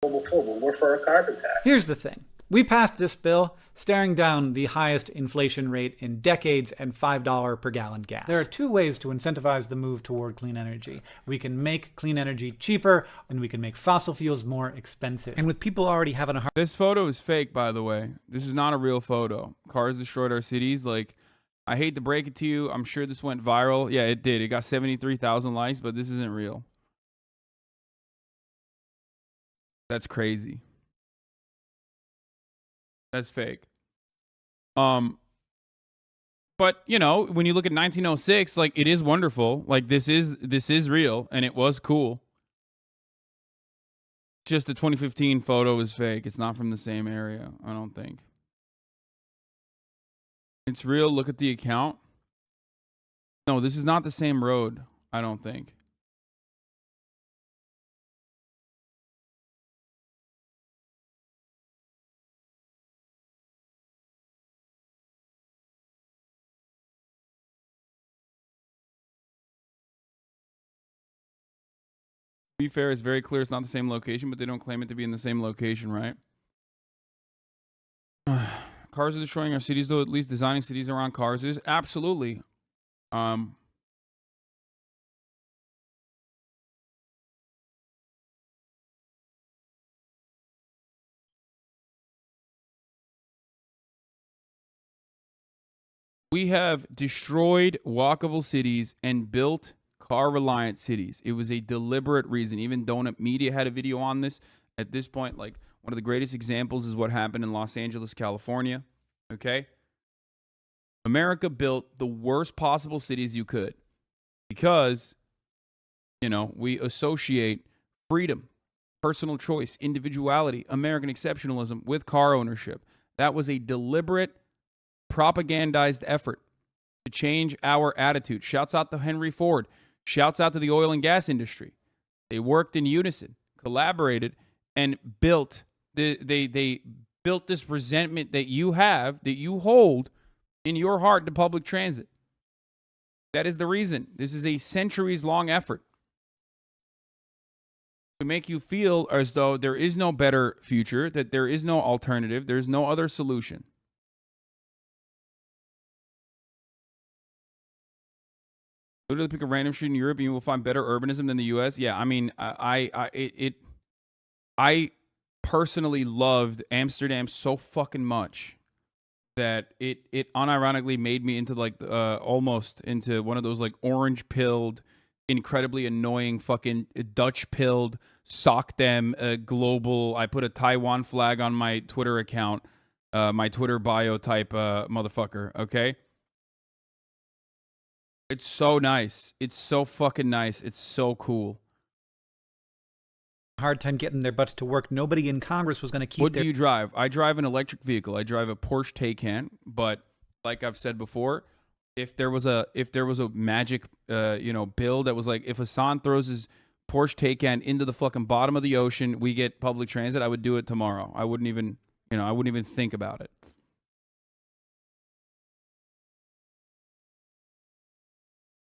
Before, but we're for a carbon tax. Here's the thing. We passed this bill staring down the highest inflation rate in decades and $5 per gallon gas. There are two ways to incentivize the move toward clean energy. We can make clean energy cheaper, and we can make fossil fuels more expensive. And with people already having a hard... This photo is fake, by the way. This is not a real photo. Cars destroyed our cities. Like, I hate to break it to you. I'm sure this went viral. Yeah, it did. It got 73,000 likes, but this isn't real. That's crazy. That's fake. But you know, when you look at 1906, like, it is wonderful. Like, this is real, and it was cool. Just the 2015 photo is fake. It's not from the same area, I don't think. It's real. Look at the account. No, this is not the same road, I don't think. To be fair, it's very clear it's not the same location, but they don't claim it to be in the same location, right? Cars are destroying our cities, though. At least designing cities around cars is absolutely. We have destroyed walkable cities and built car-reliant cities. It was a deliberate reason. Even Donut Media had a video on this. At this point, like, one of the greatest examples is what happened in Los Angeles, California. Okay? America built the worst possible cities you could because, you know, we associate freedom, personal choice, individuality, American exceptionalism with car ownership. That was a deliberate, propagandized effort to change our attitude. Shouts out to Henry Ford. Shouts out to the oil and gas industry. They worked in unison, collaborated, and built they built this resentment that you have, that you hold in your heart to public transit. That is the reason. This is a centuries-long effort to make you feel as though there is no better future, that there is no alternative, there's no other solution. Literally pick a random street in Europe and you will find better urbanism than the U.S. Yeah, I mean, I personally loved Amsterdam so fucking much that it unironically made me into, like, almost into one of those, like, orange-pilled, incredibly annoying fucking Dutch-pilled, sock them global. I put a Taiwan flag on my Twitter account, my Twitter bio type motherfucker, okay? It's so nice. It's so fucking nice. It's so cool. Hard time getting their butts to work. Nobody in Congress was going to keep What do you drive? I drive an electric vehicle. I drive a Porsche Taycan, but like I've said before, if there was a magic bill that was like, if Hasan throws his Porsche Taycan into the fucking bottom of the ocean, we get public transit, I would do it tomorrow. I wouldn't even think about it.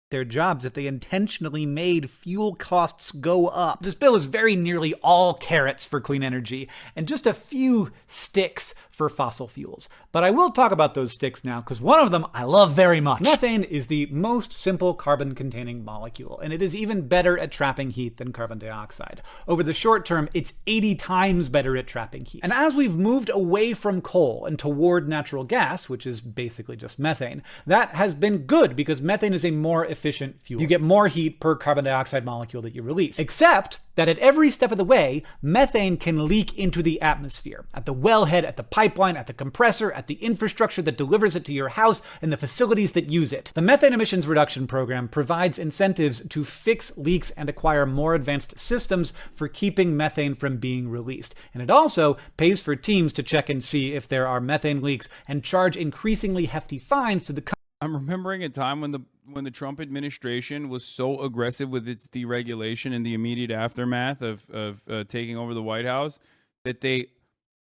their jobs if they intentionally made fuel costs go up. This bill is very nearly all carrots for clean energy and just a few sticks for fossil fuels. But I will talk about those sticks now because one of them I love very much. Methane is the most simple carbon-containing molecule, and it is even better at trapping heat than carbon dioxide. Over the short term, it's 80 times better at trapping heat. And as we've moved away from coal and toward natural gas, which is basically just methane, that has been good because methane is a more efficient fuel. You get more heat per carbon dioxide molecule that you release. Except that at every step of the way, methane can leak into the atmosphere. At the wellhead, at the pipeline, at the compressor, at the infrastructure that delivers it to your house, and the facilities that use it. The Methane Emissions Reduction Program provides incentives to fix leaks and acquire more advanced systems for keeping methane from being released. And it also pays for teams to check and see if there are methane leaks and charge increasingly hefty fines to the I'm remembering a time when the Trump administration was so aggressive with its deregulation in the immediate aftermath of taking over the White House that they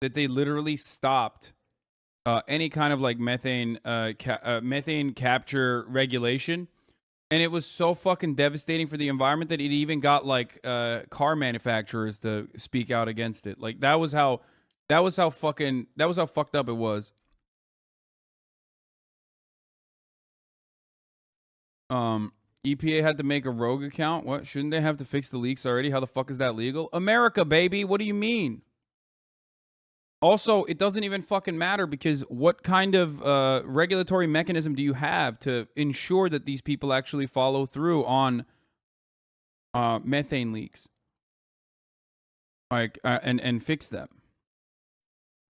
literally stopped any kind of like methane capture regulation, and it was so fucking devastating for the environment that it even got like car manufacturers to speak out against it. Like that was how fucked up it was. EPA had to make a rogue account. What? Shouldn't they have to fix the leaks already? How the fuck is that legal? America, baby. What do you mean? Also, it doesn't even fucking matter because what kind of regulatory mechanism do you have to ensure that these people actually follow through on methane leaks? Like, and fix them.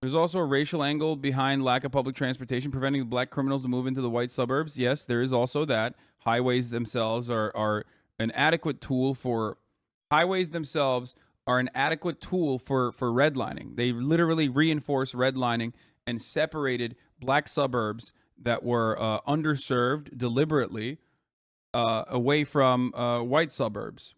There's also a racial angle behind lack of public transportation, preventing black criminals to move into the white suburbs. Yes, there is also that. Highways themselves are an adequate tool for redlining. They literally reinforced redlining and separated black suburbs that were underserved deliberately away from white suburbs.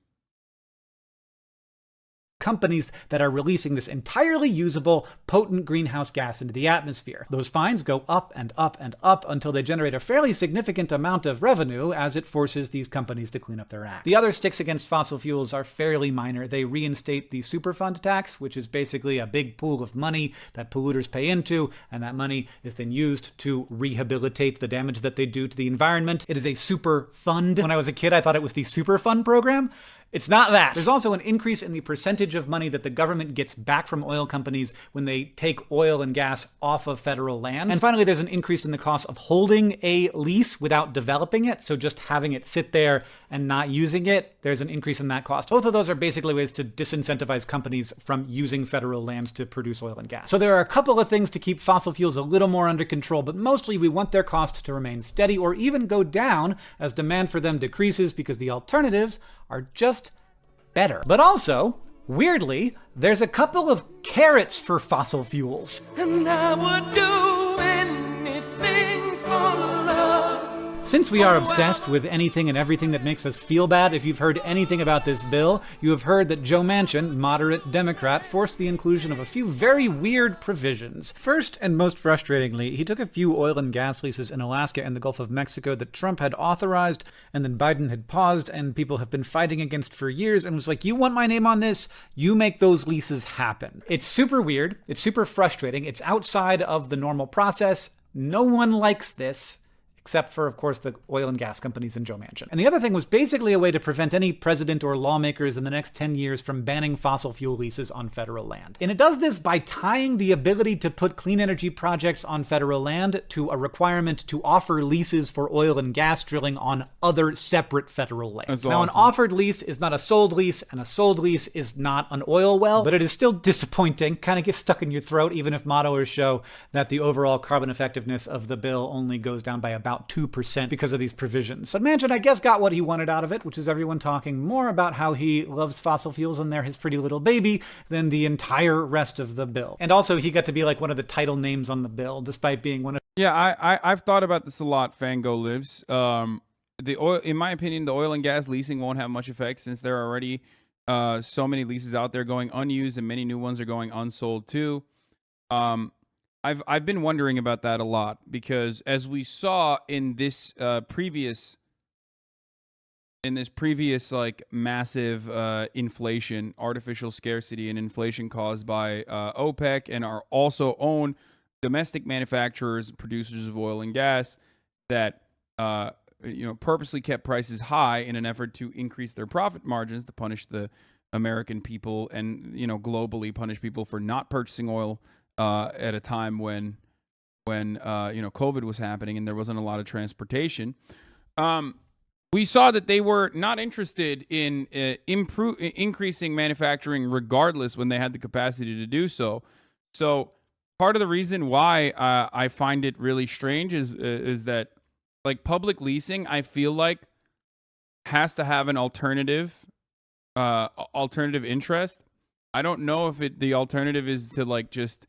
Companies that are releasing this entirely usable, potent greenhouse gas into the atmosphere. Those fines go up and up and up until they generate a fairly significant amount of revenue as it forces these companies to clean up their act. The other sticks against fossil fuels are fairly minor. They reinstate the Superfund tax, which is basically a big pool of money that polluters pay into, and that money is then used to rehabilitate the damage that they do to the environment. It is a super fund. When I was a kid, I thought it was the Superfund program. It's not that. There's also an increase in the percentage of money that the government gets back from oil companies when they take oil and gas off of federal lands. And finally, there's an increase in the cost of holding a lease without developing it. So just having it sit there and not using it, there's an increase in that cost. Both of those are basically ways to disincentivize companies from using federal lands to produce oil and gas. So there are a couple of things to keep fossil fuels a little more under control, but mostly we want their cost to remain steady or even go down as demand for them decreases because the alternatives are just better. But also, weirdly, there's a couple of carrots for fossil fuels. And I would do anything for love. Since we are obsessed with anything and everything that makes us feel bad, if you've heard anything about this bill, you have heard that Joe Manchin, moderate Democrat, forced the inclusion of a few very weird provisions. First, and most frustratingly, he took a few oil and gas leases in Alaska and the Gulf of Mexico that Trump had authorized, and then Biden had paused, and people have been fighting against for years, and was like, you want my name on this? You make those leases happen. It's super weird. It's super frustrating. It's outside of the normal process. No one likes this. Except for, of course, the oil and gas companies and Joe Manchin. And the other thing was basically a way to prevent any president or lawmakers in the next 10 years from banning fossil fuel leases on federal land. And it does this by tying the ability to put clean energy projects on federal land to a requirement to offer leases for oil and gas drilling on other separate federal lands. That's now, awesome. An offered lease is not a sold lease, and a sold lease is not an oil well, but it is still disappointing, kind of gets stuck in your throat, even if modelers show that the overall carbon effectiveness of the bill only goes down by about 2% because of these provisions. But Manchin, I guess, got what he wanted out of it, which is everyone talking more about how he loves fossil fuels and they're his pretty little baby than the entire rest of the bill. And also, he got to be like one of the title names on the bill, despite being one of... Yeah, I've thought about this a lot, Fango Lives. The oil, in my opinion, the oil and gas leasing won't have much effect since there are already so many leases out there going unused and many new ones are going unsold too. I've been wondering about that a lot because as we saw in this previous like massive inflation, artificial scarcity and inflation caused by OPEC and our also own domestic manufacturers, producers of oil and gas that purposely kept prices high in an effort to increase their profit margins to punish the American people and globally punish people for not purchasing oil at a time when COVID was happening and there wasn't a lot of transportation. we saw that they were not interested in increasing manufacturing regardless when they had the capacity to do so. So part of the reason why I find it really strange is that, like, public leasing, I feel like, has to have an alternative interest. I don't know if the alternative is to, like, just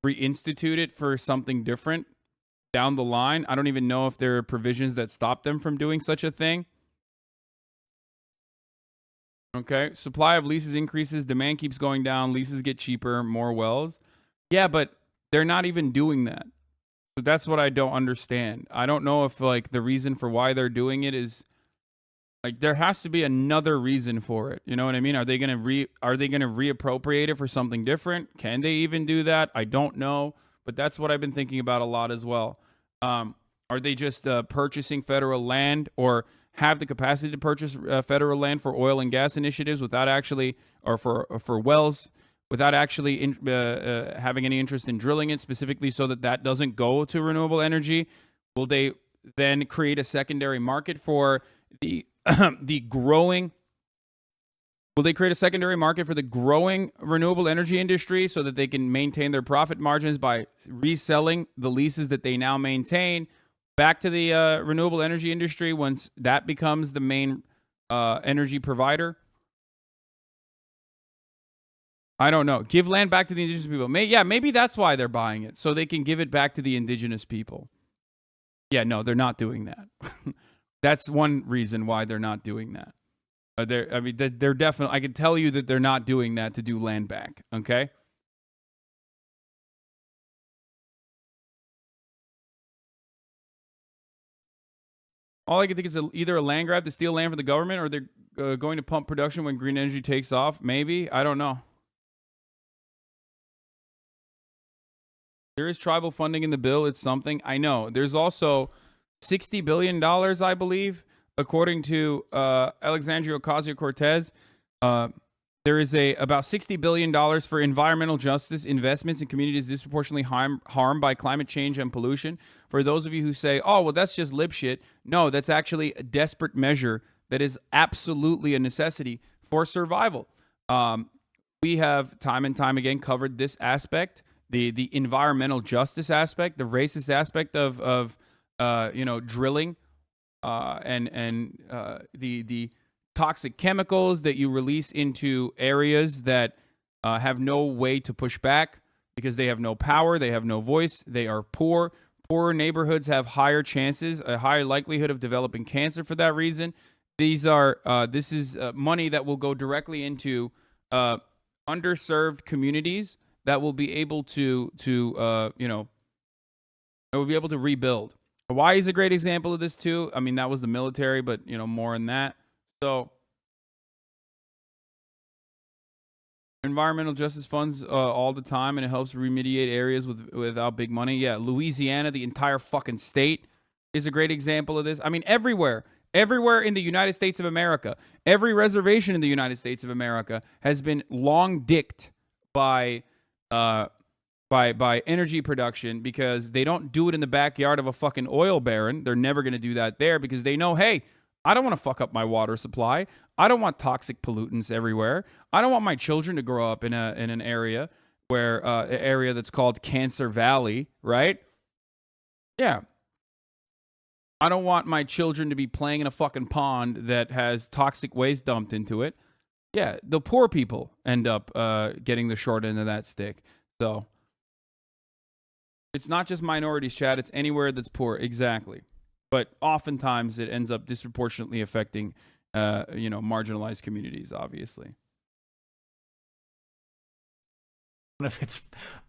reinstitute it for something different down the line. I don't even know if there are provisions that stop them from doing such a thing. Okay, supply of leases increases, demand keeps going down, leases get cheaper, more wells. Yeah, but they're not even doing that. So that's what I don't understand. I don't know if, like, the reason for why they're doing it is, like, there has to be another reason for it. You know what I mean? Are they gonna reappropriate it for something different? Can they even do that? I don't know, but that's what I've been thinking about a lot as well. Are they just purchasing federal land, or have the capacity to purchase federal land for oil and gas initiatives without actually, or for wells, without actually having any interest in drilling it specifically so that doesn't go to renewable energy? Will they then create a secondary market for the growing? Will they create a secondary market for the growing renewable energy industry so that they can maintain their profit margins by reselling the leases that they now maintain back to the renewable energy industry once that becomes the main energy provider? I don't know. Give land back to the indigenous people. Maybe that's why they're buying it, so they can give it back to the indigenous people. Yeah, no, they're not doing that. That's one reason why they're not doing that. They're definitely, I can tell you that they're not doing that to do land back, okay? All I can think is either a land grab to steal land from the government, or they're going to pump production when green energy takes off. Maybe. I don't know. There is tribal funding in the bill. It's something. I know. There's also $60 billion, I believe, according to Alexandria Ocasio-Cortez. There is about $60 billion for environmental justice investments in communities disproportionately harmed by climate change and pollution. For those of you who say, oh, well, that's just lip shit. No, that's actually a desperate measure that is absolutely a necessity for survival. We have time and time again covered this aspect, the environmental justice aspect, the racist aspect of drilling, and the toxic chemicals that you release into areas that have no way to push back because they have no power, they have no voice, they are poor. Poorer neighborhoods have higher chances, a higher likelihood of developing cancer for that reason. This is money that will go directly into underserved communities that will be able to rebuild. Hawaii is a great example of this too. I mean, that was the military, but more in that. So environmental justice funds all the time, and it helps remediate areas without big money. Yeah, Louisiana, the entire fucking state, is a great example of this. I mean, everywhere in the United States of America, every reservation in the United States of America has been long dicked by energy production because they don't do it in the backyard of a fucking oil baron. They're never going to do that there because they know, hey, I don't want to fuck up my water supply. I don't want toxic pollutants everywhere. I don't want my children to grow up in an area where an area that's called Cancer Valley, right? Yeah. I don't want my children to be playing in a fucking pond that has toxic waste dumped into it. Yeah, the poor people end up getting the short end of that stick. So it's not just minorities, Chad. It's anywhere that's poor. Exactly. But oftentimes it ends up disproportionately affecting, marginalized communities, obviously. One of its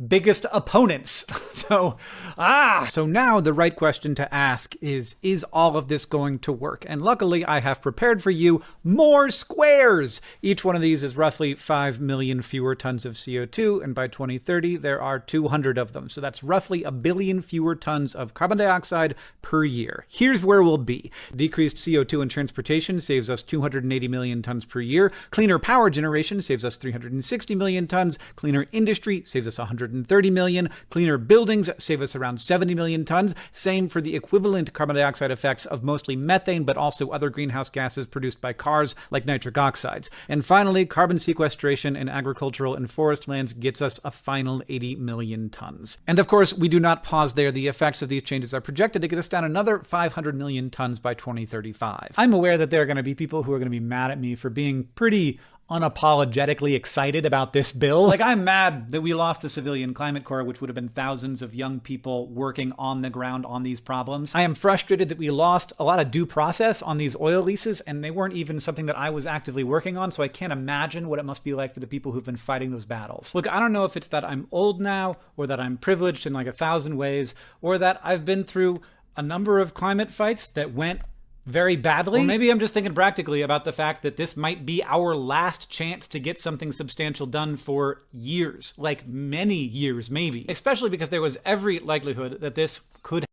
biggest opponents. So now the right question to ask is all of this going to work? And luckily I have prepared for you more squares. Each one of these is roughly 5 million fewer tons of CO2, and by 2030 there are 200 of them. So that's roughly 1 billion fewer tons of carbon dioxide per year. Here's where we'll be. Decreased CO2 in transportation saves us 280 million tons per year. Cleaner power generation saves us 360 million tons. Cleaner industry industry saves us 130 million. Cleaner buildings save us around 70 million tons. Same for the equivalent carbon dioxide effects of mostly methane, but also other greenhouse gases produced by cars like nitric oxides. And finally, carbon sequestration in agricultural and forest lands gets us a final 80 million tons. And of course, we do not pause there. The effects of these changes are projected to get us down another 500 million tons by 2035. I'm aware that there are going to be people who are going to be mad at me for being pretty unapologetically excited about this bill. Like, I'm mad that we lost the Civilian Climate Corps, which would have been thousands of young people working on the ground on these problems. I am frustrated that we lost a lot of due process on these oil leases, and they weren't even something that I was actively working on, so I can't imagine what it must be like for the people who've been fighting those battles. Look, I don't know if it's that I'm old now, or that I'm privileged in like 1,000 ways, or that I've been through a number of climate fights that went very badly. Or maybe I'm just thinking practically about the fact that this might be our last chance to get something substantial done for years, like many years maybe, especially because there was every likelihood that this could.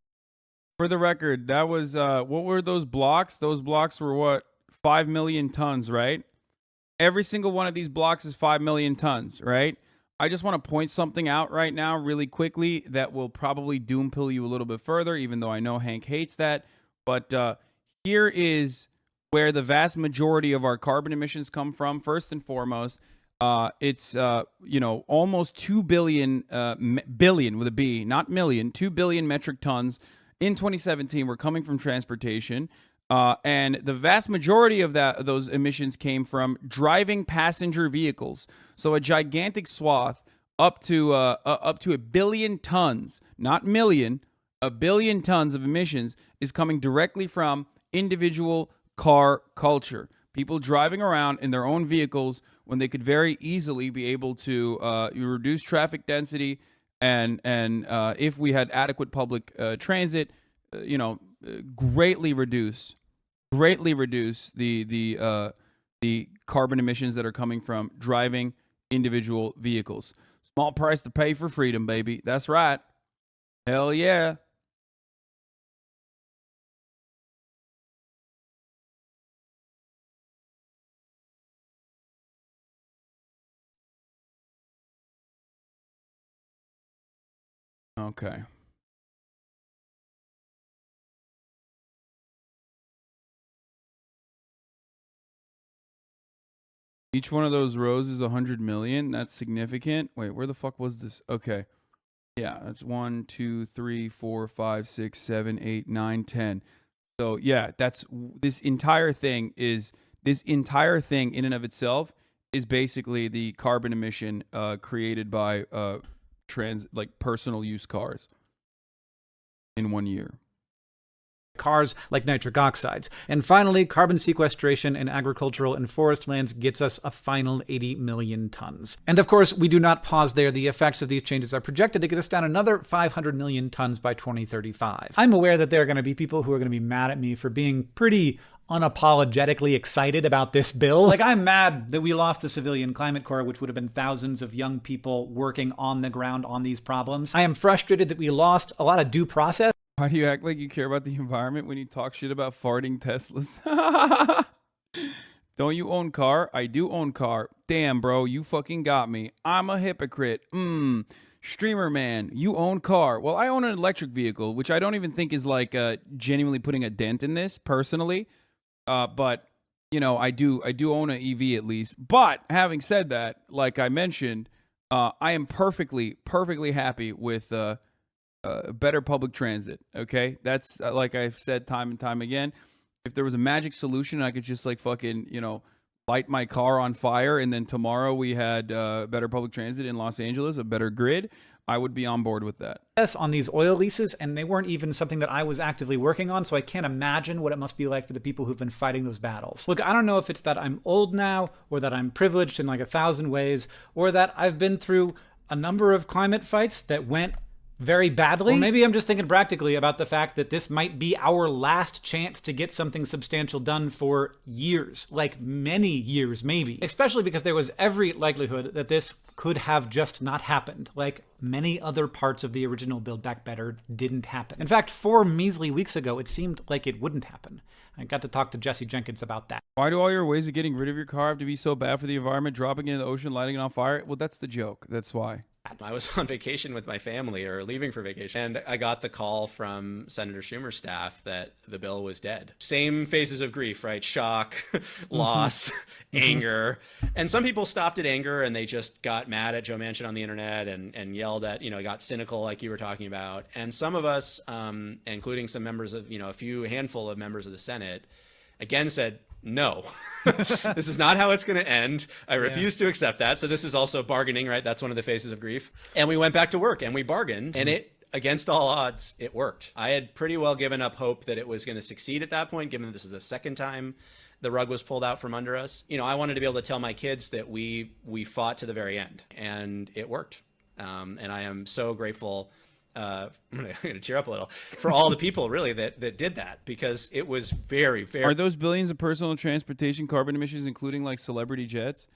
For the record, that was, what were those blocks? Those blocks were what? 5 million tons, right? Every single one of these blocks is 5 million tons, right? I just want to point something out right now really quickly that will probably doom pill you a little bit further, even though I know Hank hates that. But here is where the vast majority of our carbon emissions come from. First and foremost, it's, almost 2 billion, billion with a B, not million, 2 billion metric tons in 2017 were coming from transportation. And the vast majority of those emissions came from driving passenger vehicles. So a gigantic swath up to 1 billion tons, not million, 1 billion tons of emissions is coming directly from individual car culture. People driving around in their own vehicles when they could very easily be able to reduce traffic density and if we had adequate public transit, greatly reduce the carbon emissions that are coming from driving individual vehicles. Small price to pay for freedom, baby. That's right. Hell yeah. Okay. Each one of those rows is 100 million. That's significant. Wait, where the fuck was this? Okay. Yeah, that's 1, 2, 3, 4, 5, 6, 7, 8, 9, 10. So yeah, this entire thing in and of itself is basically the carbon emission created by personal use cars in 1 year. Cars like nitric oxides. And finally, carbon sequestration in agricultural and forest lands gets us a final 80 million tons. And of course, we do not pause there. The effects of these changes are projected to get us down another 500 million tons by 2035. I'm aware that there are going to be people who are going to be mad at me for being pretty unapologetically excited about this bill. Like, I'm mad that we lost the Civilian Climate Corps, which would have been thousands of young people working on the ground on these problems. I am frustrated that we lost a lot of due process. Why do you act like you care about the environment when you talk shit about farting Teslas? Don't you own car? I do own car. Damn, bro, you fucking got me. I'm a hypocrite. Streamer man, you own car. Well, I own an electric vehicle, which I don't even think is like genuinely putting a dent in this personally. But I do own an EV at least. But having said that, like I mentioned, I am perfectly happy with better public transit. Okay, that's like I've said time and time again. If there was a magic solution, I could just like fucking light my car on fire, and then tomorrow we had better public transit in Los Angeles, a better grid, I would be on board with that. On these oil leases, and they weren't even something that I was actively working on, so I can't imagine what it must be like for the people who've been fighting those battles. Look, I don't know if it's that I'm old now, or that I'm privileged in like 1,000 ways, or that I've been through a number of climate fights that went very badly. Or maybe I'm just thinking practically about the fact that this might be our last chance to get something substantial done for years, like many years maybe, especially because there was every likelihood that this could have just not happened, like many other parts of the original Build Back Better didn't happen. In fact, 4 measly weeks ago, it seemed like it wouldn't happen. I got to talk to Jesse Jenkins about that. Why do all your ways of getting rid of your car have to be so bad for the environment, dropping it in the ocean, lighting it on fire? Well, that's the joke. That's why. I was on vacation with my family or leaving for vacation, and I got the call from Senator Schumer's staff that the bill was dead. Same phases of grief, right? Shock, loss, anger. And some people stopped at anger and they just got mad at Joe Manchin on the internet and yelled at, got cynical like you were talking about. And some of us, including some members of, a handful of members of the Senate, again said, no, this is not how it's going to end. I refuse to accept that. So this is also bargaining, right? That's one of the phases of grief. And we went back to work and we bargained, and it, against all odds, it worked. I had pretty well given up hope that it was going to succeed at that point, given that this is the second time the rug was pulled out from under us. I wanted to be able to tell my kids that we fought to the very end, and it worked. And I am so grateful. I'm gonna tear up a little for all the people really that did that, because it was very, very. Are those billions of personal transportation carbon emissions including like celebrity jets?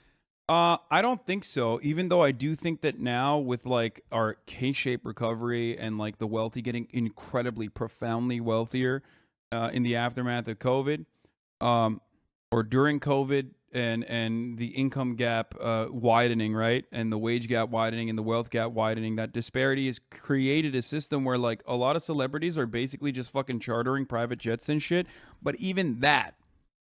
I don't think so, even though I do think that now with like our K-shaped recovery and like the wealthy getting incredibly profoundly wealthier in the aftermath of COVID, or during COVID, and the income gap widening, right? And the wage gap widening and the wealth gap widening, that disparity has created a system where like a lot of celebrities are basically just fucking chartering private jets and shit. But even that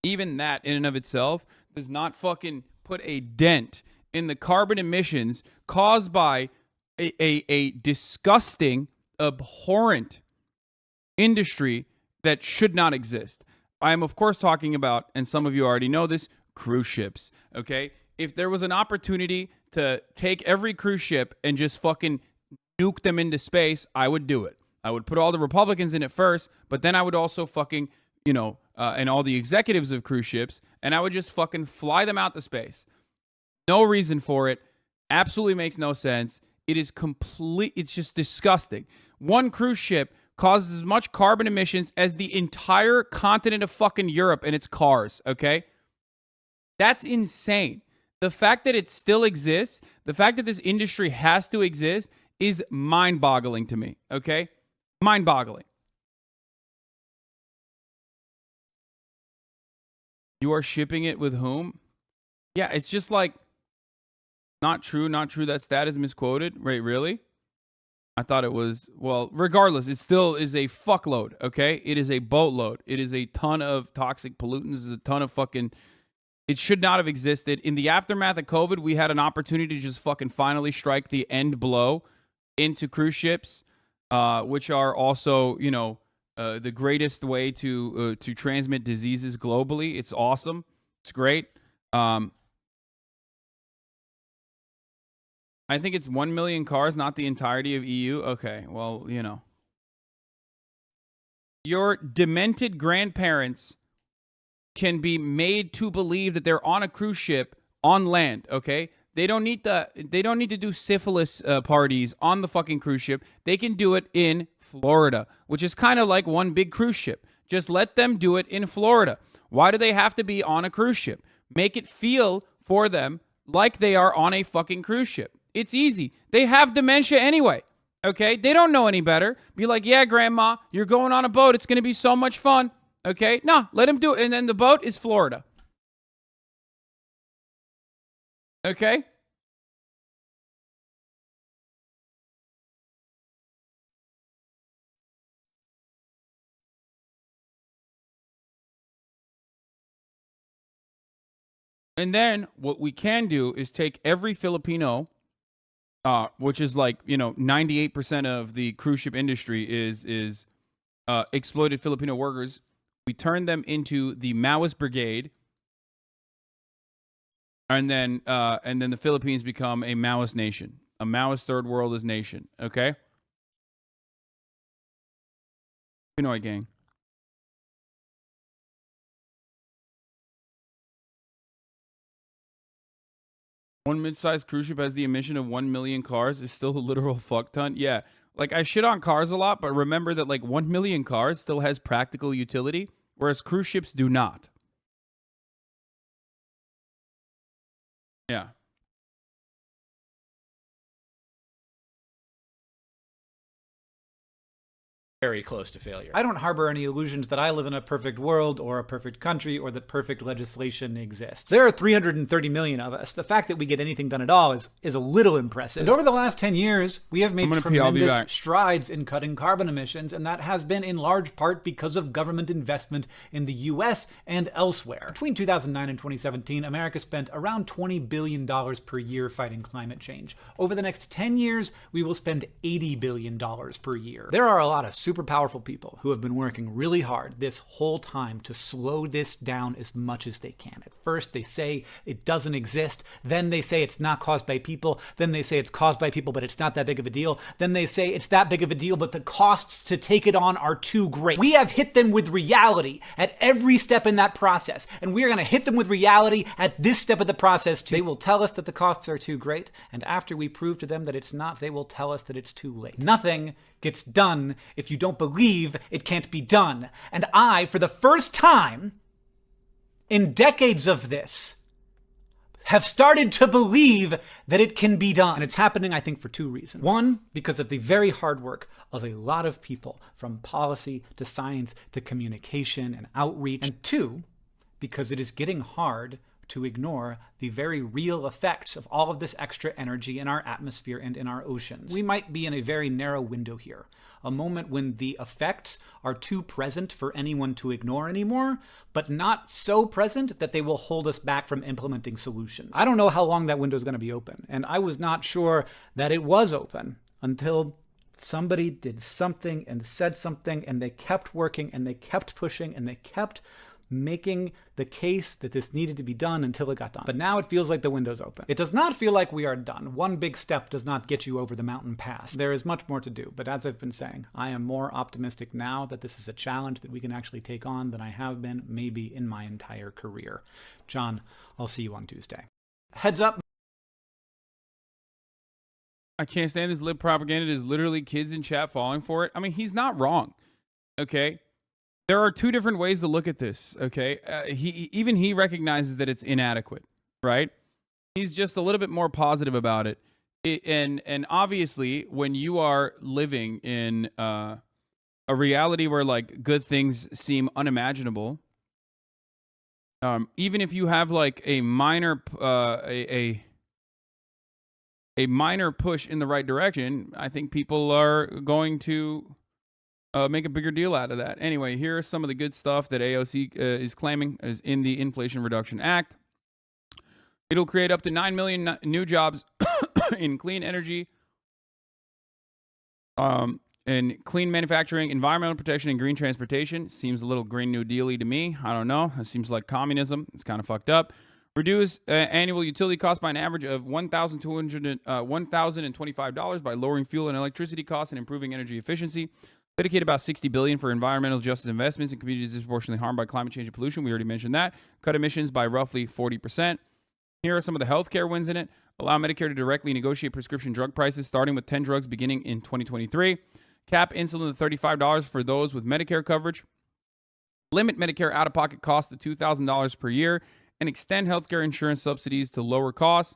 in and of itself does not fucking put a dent in the carbon emissions caused by a disgusting, abhorrent industry that should not exist. I am, of course, talking about, and some of you already know this, cruise ships, okay? If there was an opportunity to take every cruise ship and just fucking nuke them into space, I would do it. I would put all the Republicans in it first, but then I would also fucking, and all the executives of cruise ships, and I would just fucking fly them out to space. No reason for it. Absolutely makes no sense. It is it's just disgusting. One cruise ship causes as much carbon emissions as the entire continent of fucking Europe and its cars, okay? That's insane. The fact that it still exists, the fact that this industry has to exist is mind-boggling to me, okay? Mind-boggling. You are shipping it with whom? Yeah, it's just like, not true, that stat is misquoted. Right, really? I thought it was, well, regardless, it still is a fuckload, okay? It is a boatload. It is a ton of toxic pollutants. It's a ton of fucking, it should not have existed. In the aftermath of COVID, we had an opportunity to just fucking finally strike the end blow into cruise ships, which are also, the greatest way to transmit diseases globally. It's awesome. It's great. I think it's 1 million cars, not the entirety of EU. Okay, well, Your demented grandparents can be made to believe that they're on a cruise ship on land, okay? They don't need to do syphilis parties on the fucking cruise ship. They can do it in Florida, which is kind of like one big cruise ship. Just let them do it in Florida. Why do they have to be on a cruise ship? Make it feel for them like they are on a fucking cruise ship. It's easy. They have dementia anyway, okay? They don't know any better. Be like, yeah, grandma, you're going on a boat. It's going to be so much fun, okay? No, let him do it. And then the boat is Florida. Okay? And then what we can do is take every Filipino, which is like, 98% of the cruise ship industry is exploited Filipino workers. We turn them into the Maoist brigade, and then the Philippines become a Maoist nation, a Maoist third worldist nation. Okay, Pinoy gang. One mid-sized cruise ship has the emission of 1 million cars is still a literal fuck ton. Yeah, like I shit on cars a lot, but remember that like 1 million cars still has practical utility, whereas cruise ships do not. Yeah. very close to failure. I don't harbor any illusions that I live in a perfect world or a perfect country or that perfect legislation exists. There are 330 million of us. The fact that we get anything done at all is a little impressive. And over the last 10 years, we have made tremendous strides in cutting carbon emissions, and that has been in large part because of government investment in the US and elsewhere. Between 2009 and 2017, America spent around $20 billion per year fighting climate change. Over the next 10 years, we will spend $80 billion per year. There are a lot of super powerful people who have been working really hard this whole time to slow this down as much as they can. At first, they say it doesn't exist. Then they say it's not caused by people. Then they say it's caused by people, but it's not that big of a deal. Then they say it's that big of a deal, but the costs to take it on are too great. We have hit them with reality at every step in that process, and we are going to hit them with reality at this step of the process too. They will tell us that the costs are too great, and after we prove to them that it's not, they will tell us that it's too late. Nothing gets done if you don't believe it can't be done. And I, for the first time in decades of this, have started to believe that it can be done. And it's happening, I think, for two reasons. One, because of the very hard work of a lot of people, from policy to science to communication and outreach. And two, because it is getting hard to ignore the very real effects of all of this extra energy in our atmosphere and in our oceans. We might be in a very narrow window here, a moment when the effects are too present for anyone to ignore anymore, but not so present that they will hold us back from implementing solutions. I don't know how long that window is going to be open, and I was not sure that it was open until somebody did something and said something, and they kept working, and they kept pushing, and they kept making the case that this needed to be done until it got done. But now it feels like the window's open. It does not feel like we are done. One big step does not get you over the mountain pass. There is much more to do, but as I've been saying, I am more optimistic now that this is a challenge that we can actually take on than I have been maybe in my entire career. John, I'll see you on Tuesday. Heads up. I can't stand this lib propaganda. There's literally kids in chat falling for it. I mean, he's not wrong. Okay? There are two different ways to look at this, okay? He recognizes that it's inadequate, right? He's just a little bit more positive about it. And obviously, when you are living in a reality where, like, good things seem unimaginable, even if you have, like, a minor minor push in the right direction, I think people are going to make a bigger deal out of that. Anyway, here are some of the good stuff that AOC is claiming is in the Inflation Reduction Act. It'll create up to 9 million new jobs in clean energy, in clean manufacturing, environmental protection, and green transportation. Seems a little Green New Deal-y to me. I don't know. It seems like communism. It's kind of fucked up. Reduce annual utility costs by an average of $1,025 by lowering fuel and electricity costs and improving energy efficiency. Dedicate about $60 billion for environmental justice investments in communities disproportionately harmed by climate change and pollution. We already mentioned that. Cut emissions by roughly 40%. Here are some of the healthcare wins in it. Allow Medicare to directly negotiate prescription drug prices, starting with 10 drugs beginning in 2023. Cap insulin to $35 for those with Medicare coverage. Limit Medicare out-of-pocket costs to $2,000 per year, and extend healthcare insurance subsidies to lower costs.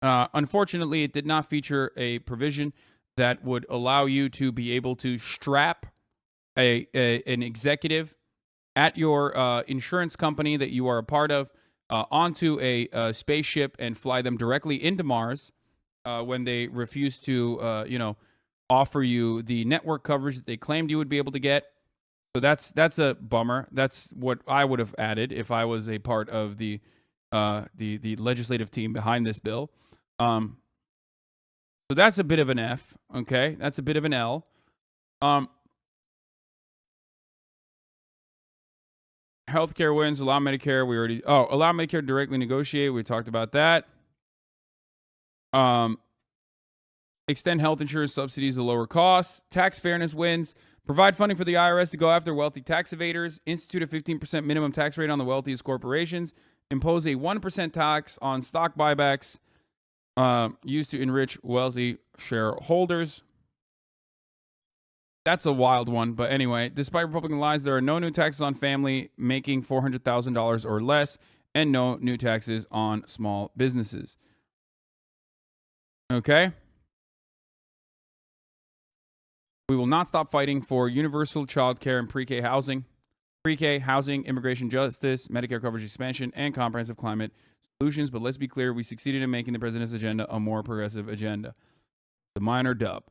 Unfortunately, it did not feature a provision that would allow you to be able to strap an executive at your insurance company that you are a part of onto a spaceship and fly them directly into Mars when they refuse to, offer you the network coverage that they claimed you would be able to get. So that's a bummer. That's what I would have added if I was a part of the legislative team behind this bill. So that's a bit of an F, okay? That's a bit of an L. Healthcare wins, allow Medicare. Allow Medicare to directly negotiate. We talked about that. Extend health insurance subsidies to lower costs. Tax fairness wins. Provide funding for the IRS to go after wealthy tax evaders. Institute a 15% minimum tax rate on the wealthiest corporations. Impose a 1% tax on stock buybacks used to enrich wealthy shareholders. That's a wild one. But anyway, despite Republican lies, there are no new taxes on family making $400,000 or less, and no new taxes on small businesses. Okay? We will not stop fighting for universal child care and pre-K housing, immigration justice, Medicare coverage expansion, and comprehensive climate solutions. But let's be clear, we succeeded in making the president's agenda a more progressive agenda. The minor dub.